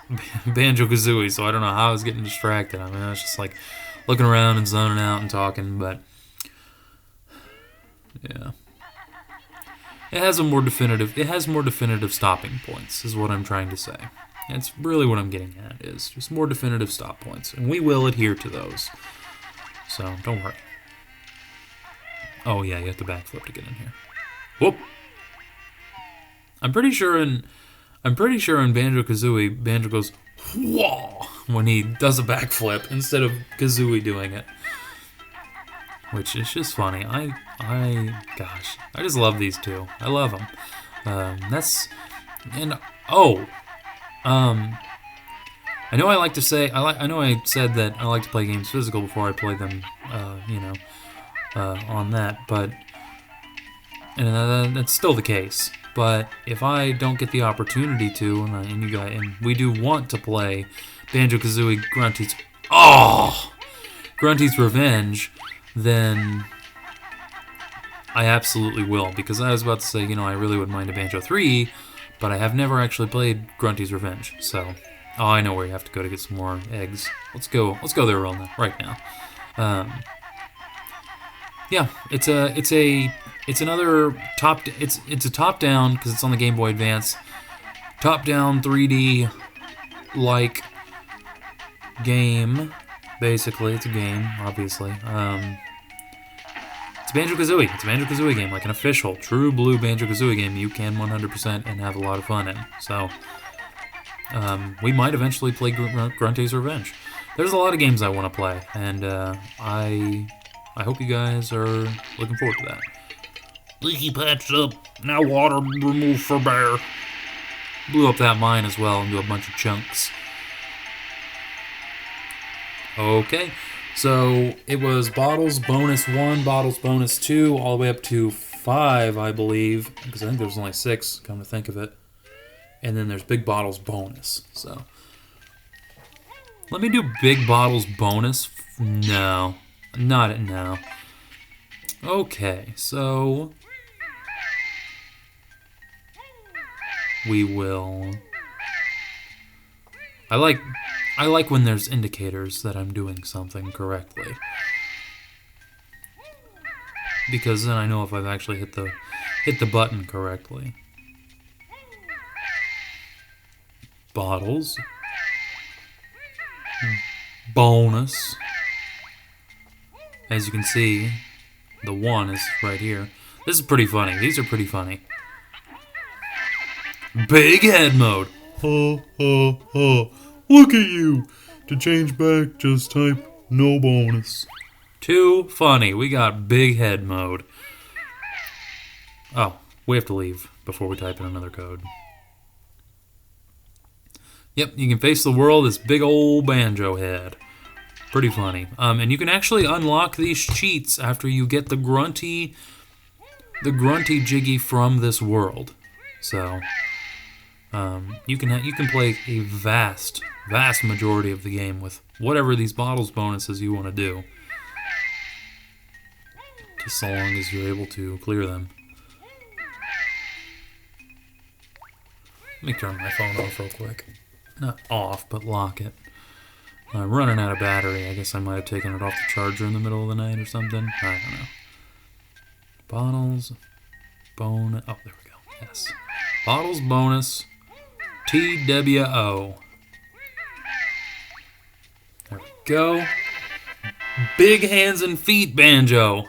Banjo-Kazooie, so I don't know how I was getting distracted. I mean, I was just like looking around and zoning out and talking, but yeah. It has more definitive stopping points, is what I'm trying to say. That's really what I'm getting at, is just more definitive stop points, and we will adhere to those. So, don't worry. Oh yeah, you have to backflip to get in here. Whoop! I'm pretty sure in Banjo-Kazooie, Banjo goes whoa when he does a backflip instead of Kazooie doing it. Which is just funny. Gosh, I just love these two. I love them. I know I like to say, I know I said that I like to play games physical before I play them, on that, but, and that's still the case. But if I don't get the opportunity to, and we do want to play Banjo-Kazooie Grunty's Revenge, then I absolutely will, because I was about to say, I really wouldn't mind a Banjo 3, but I have never actually played Grunty's Revenge, so... Oh, I know where you have to go to get some more eggs. Let's go there right now. Yeah, it's a top down, because it's on the Game Boy Advance. top-down 3D like game. Basically, it's a game, obviously. It's Banjo-Kazooie. It's a Banjo-Kazooie game, like an official, true blue Banjo-Kazooie game you can 100% and have a lot of fun in. So, we might eventually play Grunty's Revenge. There's a lot of games I want to play, and I hope you guys are looking forward to that. Leaky patched up. Now water removed for bear. Blew up that mine as well into a bunch of chunks. Okay, so it was bottles bonus 1, bottles bonus 2, all the way up to 5, I believe, because I think there was only 6, come to think of it. And then there's big bottles bonus, so. Let me do big bottles bonus. No, not it now. Okay, so we will. I like when there's indicators that I'm doing something correctly, because then I know if I've actually hit the button correctly. Bottles. Bonus. As you can see, the 1 is right here. This is pretty funny. These are pretty funny. Big head mode. Ha ha ha. Look at you. To change back, just type no bonus. Too funny. We got big head mode. Oh, we have to leave before we type in another code. Yep, you can face the world as big old banjo head. Pretty funny. And you can actually unlock these cheats after you get the grunty jiggy from this world. So, you can play a vast majority of the game with whatever these bottles bonuses you want to do. Just so long as you're able to clear them. Let me turn my phone off real quick. Not off, but lock it. I'm running out of battery. I guess I might have taken it off the charger in the middle of the night or something. I don't know. Bottles, bonus. Oh, there we go. Yes. Bottles bonus. TWO. There we go. Big hands and feet banjo.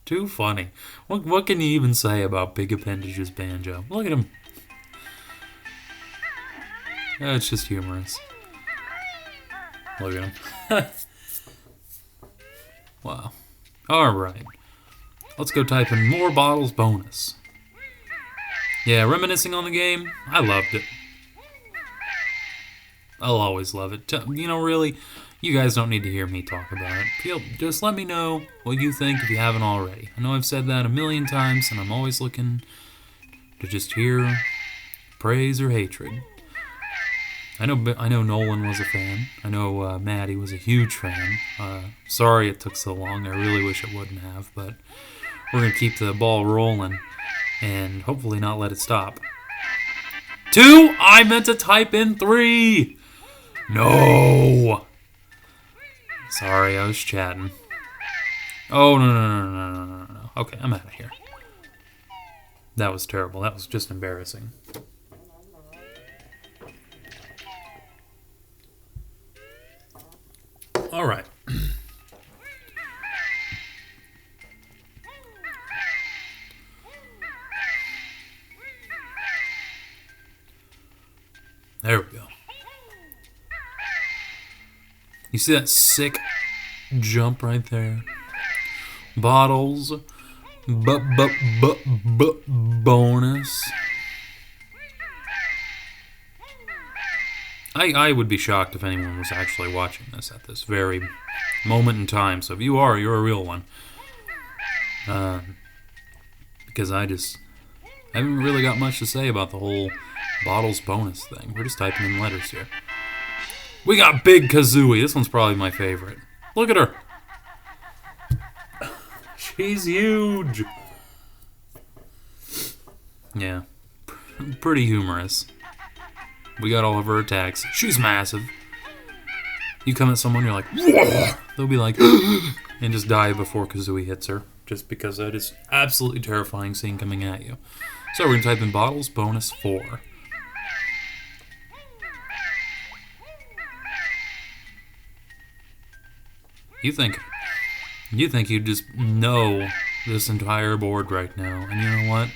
Too funny. What can you even say about big appendages banjo? Look at him. It's just humorous. Look at him. Wow. Alright. Let's go type in more bottles bonus. Yeah, reminiscing on the game. I loved it. I'll always love it. You know, really, you guys don't need to hear me talk about it. Just let me know what you think if you haven't already. I know I've said that a million times, and I'm always looking to just hear praise or hatred. I know Nolan was a fan. I know Maddie was a huge fan. Sorry it took so long. I really wish it wouldn't have, but we're going to keep the ball rolling and hopefully not let it stop. 2! I meant to type in 3! No! Sorry, I was chatting. Oh, no. Okay, I'm out of here. That was terrible. That was just embarrassing. All right. There we go. You see that sick jump right there? Bottles. Bonus. I would be shocked if anyone was actually watching this at this very moment in time. So if you are, you're a real one. Because I haven't really got much to say about the whole bottles bonus thing. We're just typing in letters here. We got Big Kazooie. This one's probably my favorite. Look at her. She's huge. Yeah. Pretty humorous. We got all of her attacks. She's massive. You come at someone, you're like, whoa! They'll be like, and just die before Kazooie hits her. just because that is absolutely terrifying scene coming at you. So we're going to type in bottles bonus 4. You think you just know this entire board right now, and you know what?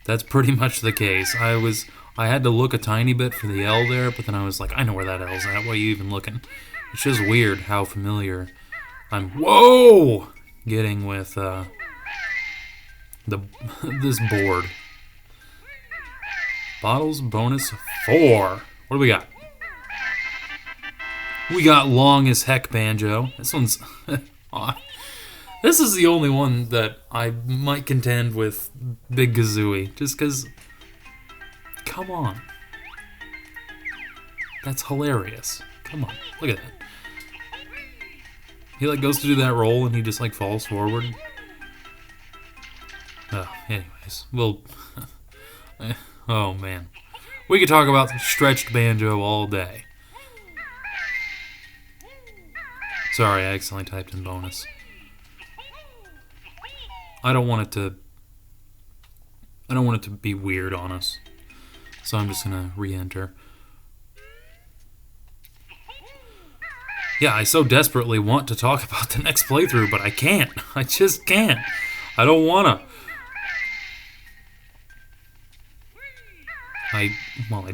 That's pretty much the case. I had to look a tiny bit for the L there, but then I was like, I know where that L's at. Why are you even looking? It's just weird how familiar I'm getting with this board. Bottles bonus 4. What do we got? We got long as heck banjo. This one's this is the only one that I might contend with Big Kazooie, just because. Come on, that's hilarious. Come on, look at that. He like goes to do that roll and he just like falls forward. Oh, anyways, well, oh man, we could talk about stretched banjo all day. Sorry, I accidentally typed in bonus. I don't want it to be weird on us. So I'm just gonna re-enter. Yeah, I so desperately want to talk about the next playthrough, but I can't. I just can't. I don't wanna. I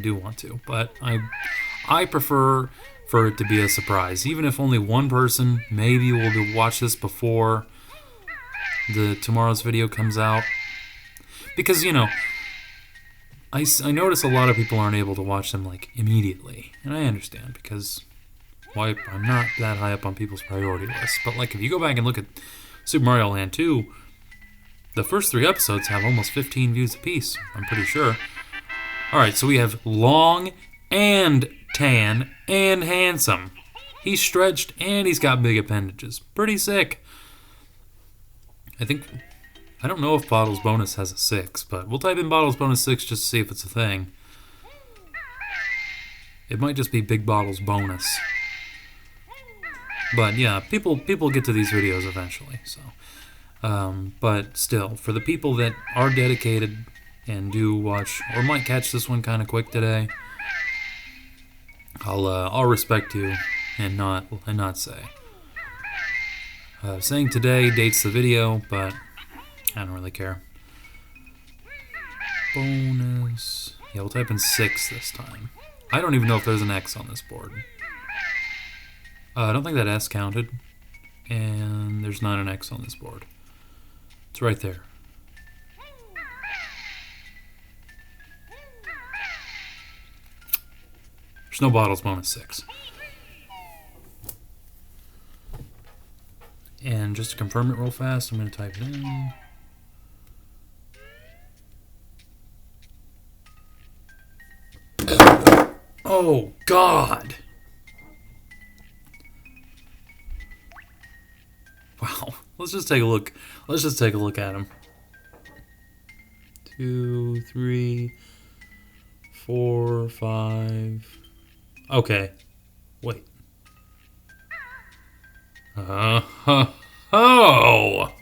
do want to, but I prefer for it to be a surprise. Even if only one person maybe will watch this before tomorrow's video comes out. Because, you know, I notice a lot of people aren't able to watch them, like, immediately. And I understand, because I'm not that high up on people's priority list. But, like, if you go back and look at Super Mario Land 2, the first 3 episodes have almost 15 views apiece, I'm pretty sure. Alright, so we have long and tan and handsome. He's stretched and he's got big appendages. Pretty sick. I don't know if Bottles Bonus has a 6, but we'll type in Bottles Bonus 6 just to see if it's a thing. It might just be Big Bottles Bonus. But yeah, people get to these videos eventually, so. But still, for the people that are dedicated and do watch, or might catch this one kind of quick today, I'll respect you and not say. Saying today dates the video, but I don't really care. Bonus. Yeah, we'll type in 6 this time. I don't even know if there's an X on this board. I don't think that S counted. And there's not an X on this board. It's right there. There's no bottles bonus 6. And just to confirm it real fast, I'm going to type it in. Oh, God. Wow. Let's just take a look. Let's just take a look at him. 2, 3, 4, 5. Okay. Wait. Oh!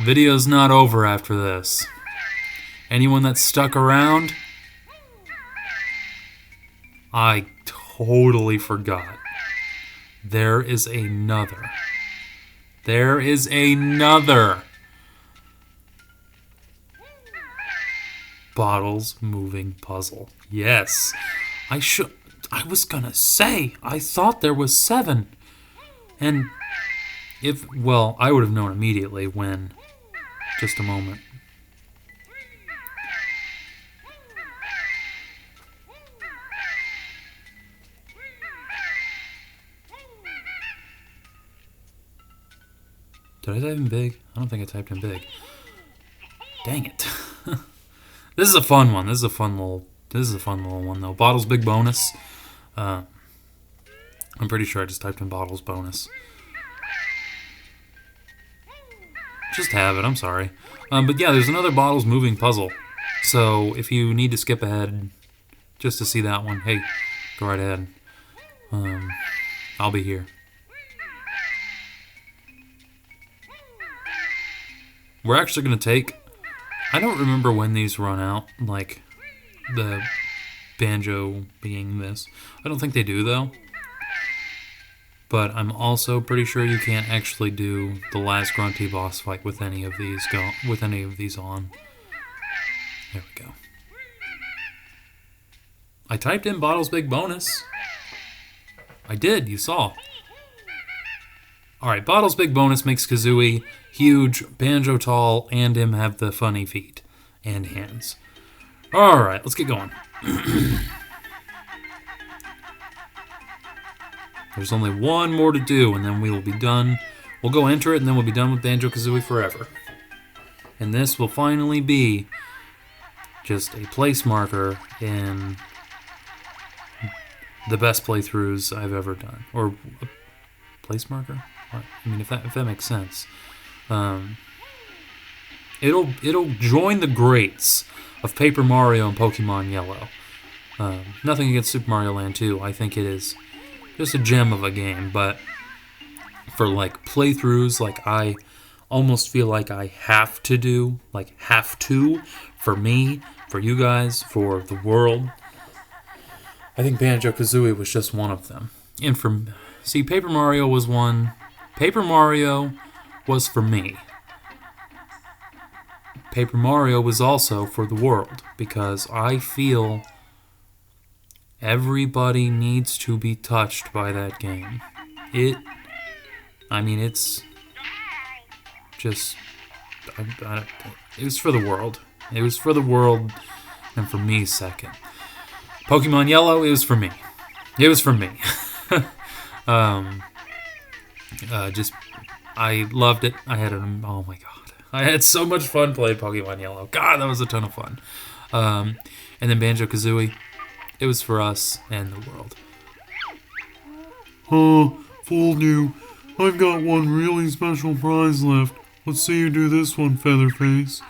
Video's not over after this. Anyone that's stuck around? I totally forgot. There is another. There is another. Bottles moving puzzle. Yes. I was gonna say, I thought there was 7. And I would have known immediately when. Just a moment. Did I type in big? I don't think I typed in big. Dang it. This is a fun one. This is a fun little one though. Bottles big bonus. I'm pretty sure I just typed in bottles bonus. Just have it, I'm sorry. But yeah, there's another bottles moving puzzle. So if you need to skip ahead just to see that one, hey, go right ahead. I'll be here. we're actually going to take... I don't remember when these run out, like the banjo being this. I don't think they do, though. But I'm also pretty sure you can't actually do the last grunty boss fight with any of these on. There we go. I typed in Bottle's Big Bonus. I did, you saw. Alright, Bottle's Big Bonus makes Kazooie huge, Banjo tall, and him have the funny feet and hands. Alright, let's get going. There's only one more to do, and then we will be done. We'll go enter it, and then we'll be done with Banjo-Kazooie forever. And this will finally be just a place marker in the best playthroughs I've ever done. Or a place marker? I mean, if that makes sense. It'll join the greats of Paper Mario and Pokemon Yellow. Nothing against Super Mario Land 2. I think it is just a gem of a game, but for like playthroughs, like I almost feel like I have to do, for me, for you guys, for the world. I think Banjo-Kazooie was just one of them. And see, Paper Mario was one. Paper Mario was for me. Paper Mario was also for the world, because I feel everybody needs to be touched by that game. It's just... it was for the world. It was for the world, and for me second. Pokemon Yellow, it was for me. It was for me. I loved it. Oh my god. I had so much fun playing Pokemon Yellow. God, that was a ton of fun. And then Banjo-Kazooie, it was for us and the world. Fooled you. I've got one really special prize left. Let's see you do this one, Featherface.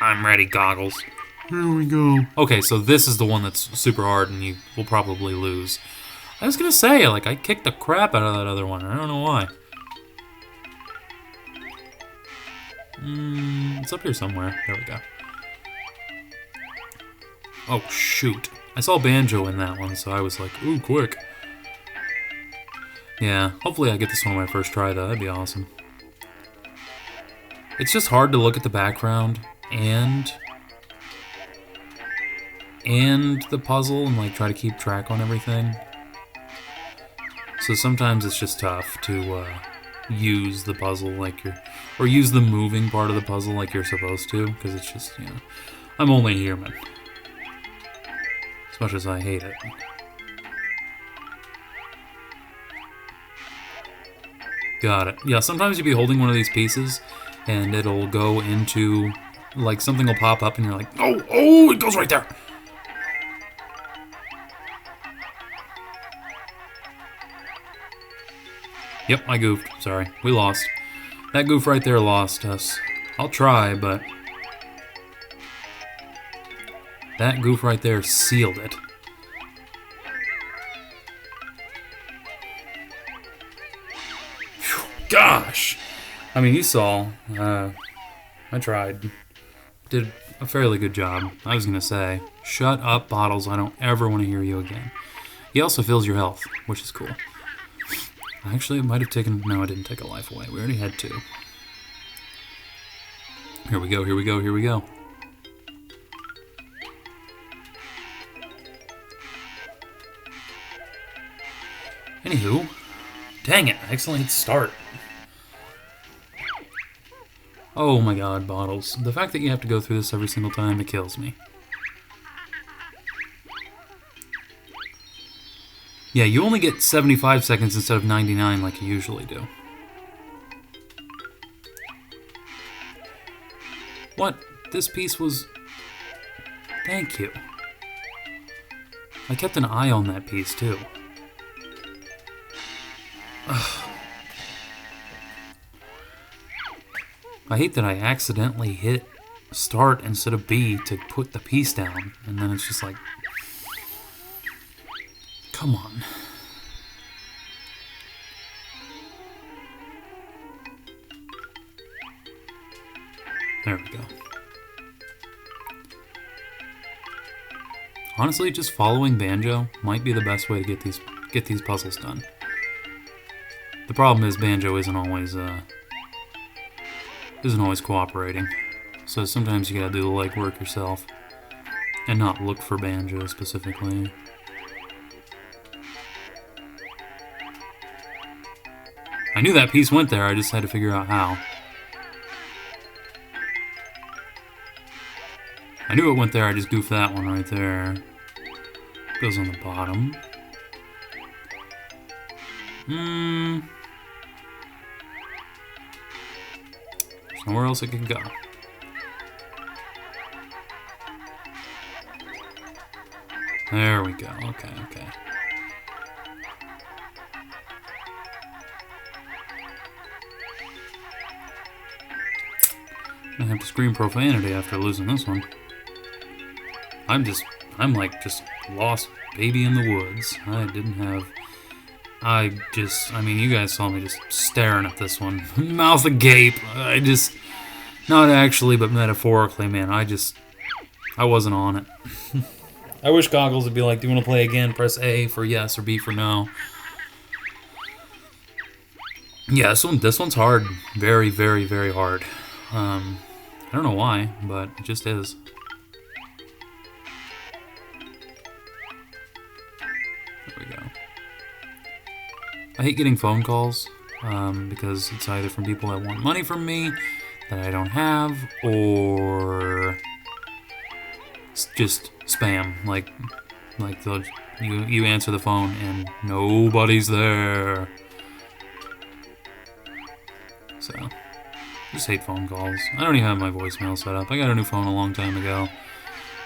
I'm ready, Goggles. Here we go. Okay, so this is the one that's super hard and you will probably lose. I was gonna say, I kicked the crap out of that other one. I don't know why. It's up here somewhere. There we go. Oh, shoot. I saw Banjo in that one, so I was like, ooh, quick. Yeah, hopefully I get this one on my first try, though. That'd be awesome. It's just hard to look at the background and the puzzle and try to keep track on everything. So sometimes it's just tough to use the puzzle or use the moving part of the puzzle like you're supposed to, because it's just, I'm only human. As much as I hate it. Got it. Yeah, sometimes you'll be holding one of these pieces and it'll go into, something will pop up and you're like, oh, it goes right there. Yep, I goofed. Sorry. We lost. That goof right there lost us. I'll try, but that goof right there sealed it. Whew, gosh! I mean, you saw. I tried. Did a fairly good job. I was gonna say, shut up, Bottles. I don't ever want to hear you again. He also fills your health, which is cool. Actually, it might have taken... No, it didn't take a life away. We already had 2. Here we go, here we go, here we go. Anywho, dang it, I accidentally hit start. Oh my god, Bottles. The fact that you have to go through this every single time, it kills me. Yeah, you only get 75 seconds instead of 99 like you usually do. What? This piece was... Thank you. I kept an eye on that piece, too. Ugh. I hate that I accidentally hit start instead of B to put the piece down, and then it's just like... Come on. There we go. Honestly, just following Banjo might be the best way to get these puzzles done. The problem is Banjo isn't always cooperating. So sometimes you gotta do the legwork yourself and not look for Banjo specifically. I knew that piece went there, I just had to figure out how. I knew it went there, I just goofed that one right there. Goes on the bottom. There's nowhere else it could go. There we go, okay. I have to scream profanity after losing this one. I'm like just lost baby in the woods. I mean, you guys saw me just staring at this one. Mouth agape. Not actually, but metaphorically, man, I wasn't on it. I wish Goggles would be like, do you want to play again? Press A for yes or B for no. Yeah, this one's hard. Very, very, very hard. I don't know why, but it just is. There we go. I hate getting phone calls, because it's either from people that want money from me that I don't have, or it's just spam. Like you answer the phone and nobody's there. So, just hate phone calls. I don't even have my voicemail set up. I got a new phone a long time ago,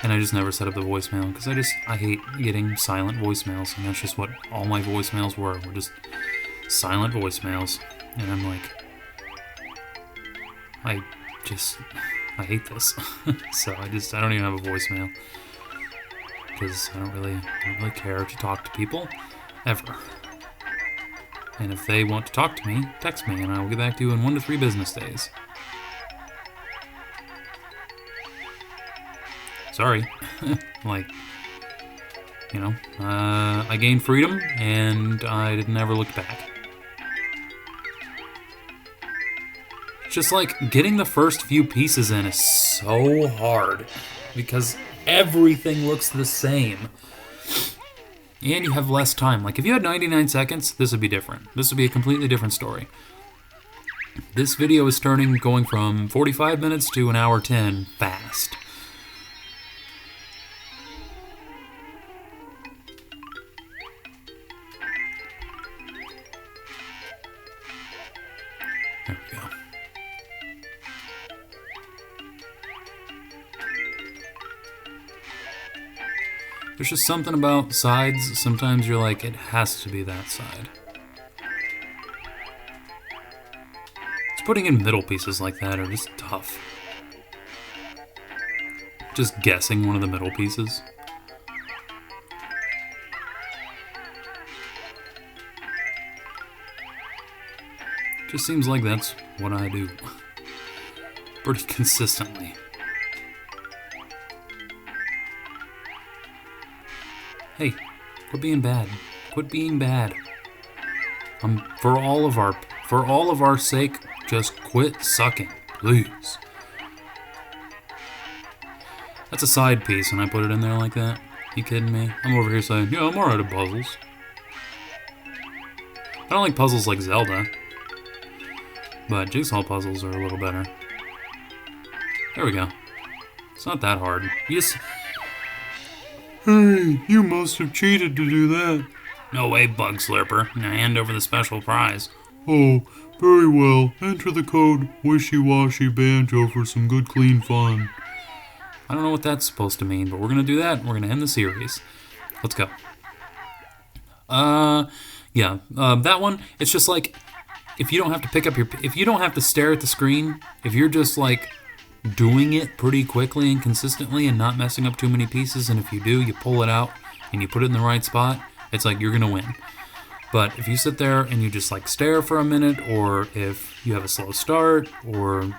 and I just never set up the voicemail because I hate getting silent voicemails, and that's just what all my voicemails were just silent voicemails. And I'm like, I hate this. So I don't even have a voicemail because I don't really care to talk to people ever. And if they want to talk to me, text me, and I will get back to you in 1 to 3 business days. Sorry. I gained freedom, and I never looked back. Just like, getting the first few pieces in is so hard, because everything looks the same. And you have less time. Like, if you had 99 seconds, this would be different. This would be a completely different story. This video is going from 45 minutes to 1 hour 10 fast. There we go. There's just something about sides, sometimes you're like, it has to be that side. Just putting in middle pieces like that are just tough. Just guessing one of the middle pieces. Just seems like that's what I do. Pretty consistently. Hey, quit being bad. Quit being bad. For all of our sake, just quit sucking, please. That's a side piece, and I put it in there like that. You kidding me? I'm over here saying, yeah, I'm alright at puzzles. I don't like puzzles like Zelda, but jigsaw puzzles are a little better. There we go. It's not that hard. You just... Hey, you must have cheated to do that. No way, Bug Slurper. Now hand over the special prize. Oh, very well. Enter the code Wishy-Washy Banjo for some good clean fun. I don't know what that's supposed to mean, but we're gonna do that, and we're gonna end the series. Let's go. That one, it's just like, if you don't have to if you don't have to stare at the screen, if you're just like doing it pretty quickly and consistently and not messing up too many pieces, and if you do, you pull it out and you put it in the right spot, it's like you're gonna win. But if you sit there and you just like stare for a minute, or if you have a slow start, or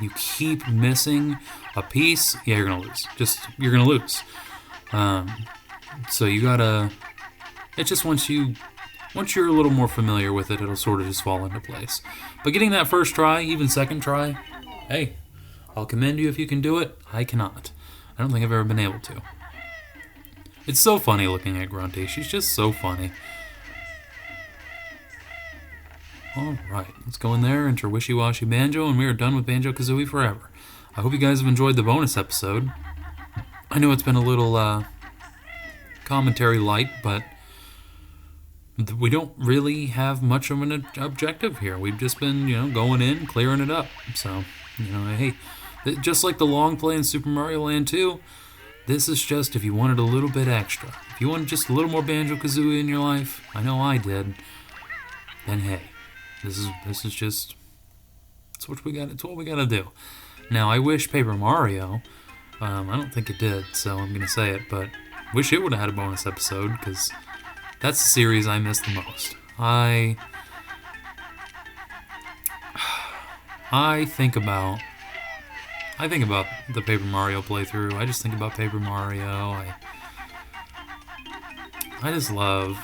you keep missing a piece, yeah, you're gonna lose. You're gonna lose. So you gotta. It's just once you're a little more familiar with it, it'll sort of just fall into place. But getting that first try, even second try, hey, I'll commend you if you can do it. I cannot. I don't think I've ever been able to. It's so funny looking at Grunty. She's just so funny. Alright, let's go in there, enter Wishy Washy Banjo, and we are done with Banjo-Kazooie forever. I hope you guys have enjoyed the bonus episode. I know it's been a little commentary light, but we don't really have much of an objective here. We've just been, going in, clearing it up. So, hey, just like the long play in Super Mario Land 2, this is just if you wanted a little bit extra. If you wanted just a little more Banjo-Kazooie in your life, I know I did, then hey, this is just, it's what we gotta do. Now, I wish Paper Mario, I don't think it did, so I'm gonna say it, but wish it would have had a bonus episode, because that's the series I miss the most. I think about the Paper Mario playthrough. I just think about Paper Mario. I just love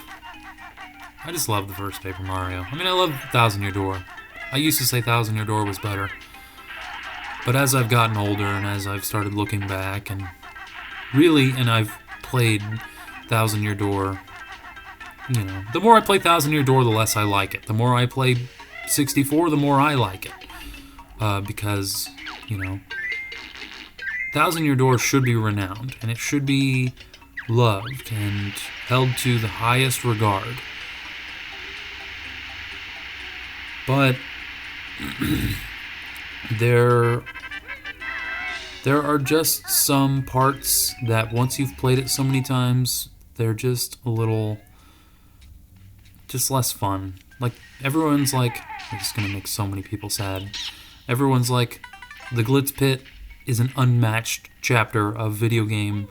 the first Paper Mario. I mean, I love Thousand Year Door. I used to say Thousand Year Door was better. But as I've gotten older and as I've started looking back and I've played Thousand Year Door, the more I play Thousand Year Door, the less I like it. The more I play 64, the more I like it. Because, Thousand Year Door should be renowned, and it should be loved and held to the highest regard. But there are just some parts that once you've played it so many times, they're just a little, just less fun. Like, everyone's like, it's gonna make so many people sad. Everyone's like, the Glitz Pit is an unmatched chapter of video game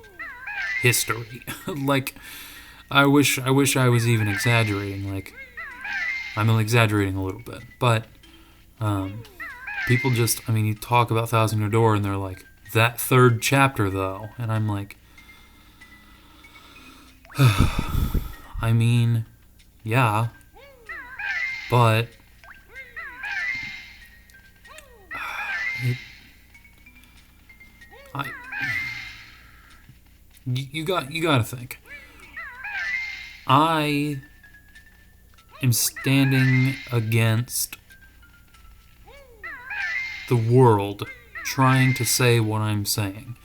history. Like, I wish I was even exaggerating. Like, I'm exaggerating a little bit, but people just, you talk about Thousand Year Door and they're like, that third chapter though, and I'm like, yeah, but you gotta think. I am standing against the world trying to say what I'm saying.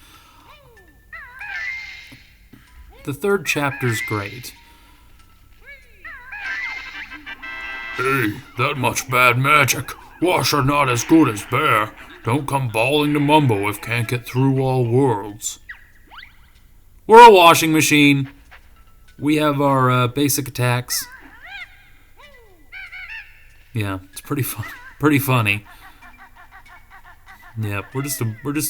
The third chapter's great. Hey, that much bad magic. Wash are not as good as bear. Don't come bawling to Mumbo if can't get through all worlds. We're a washing machine. We have our basic attacks. Yeah, it's pretty fun. Pretty funny. Yeah, we're just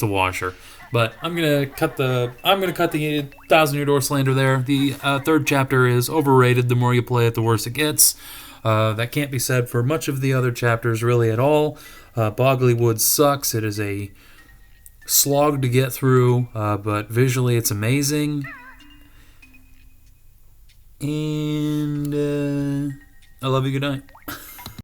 a washer. But I'm gonna cut the Thousand Year Door slander there. The third chapter is overrated. The more you play it, the worse it gets. That can't be said for much of the other chapters really at all. Boggly Woods sucks. It is a slog to get through, but visually it's amazing. And I love you. Good night.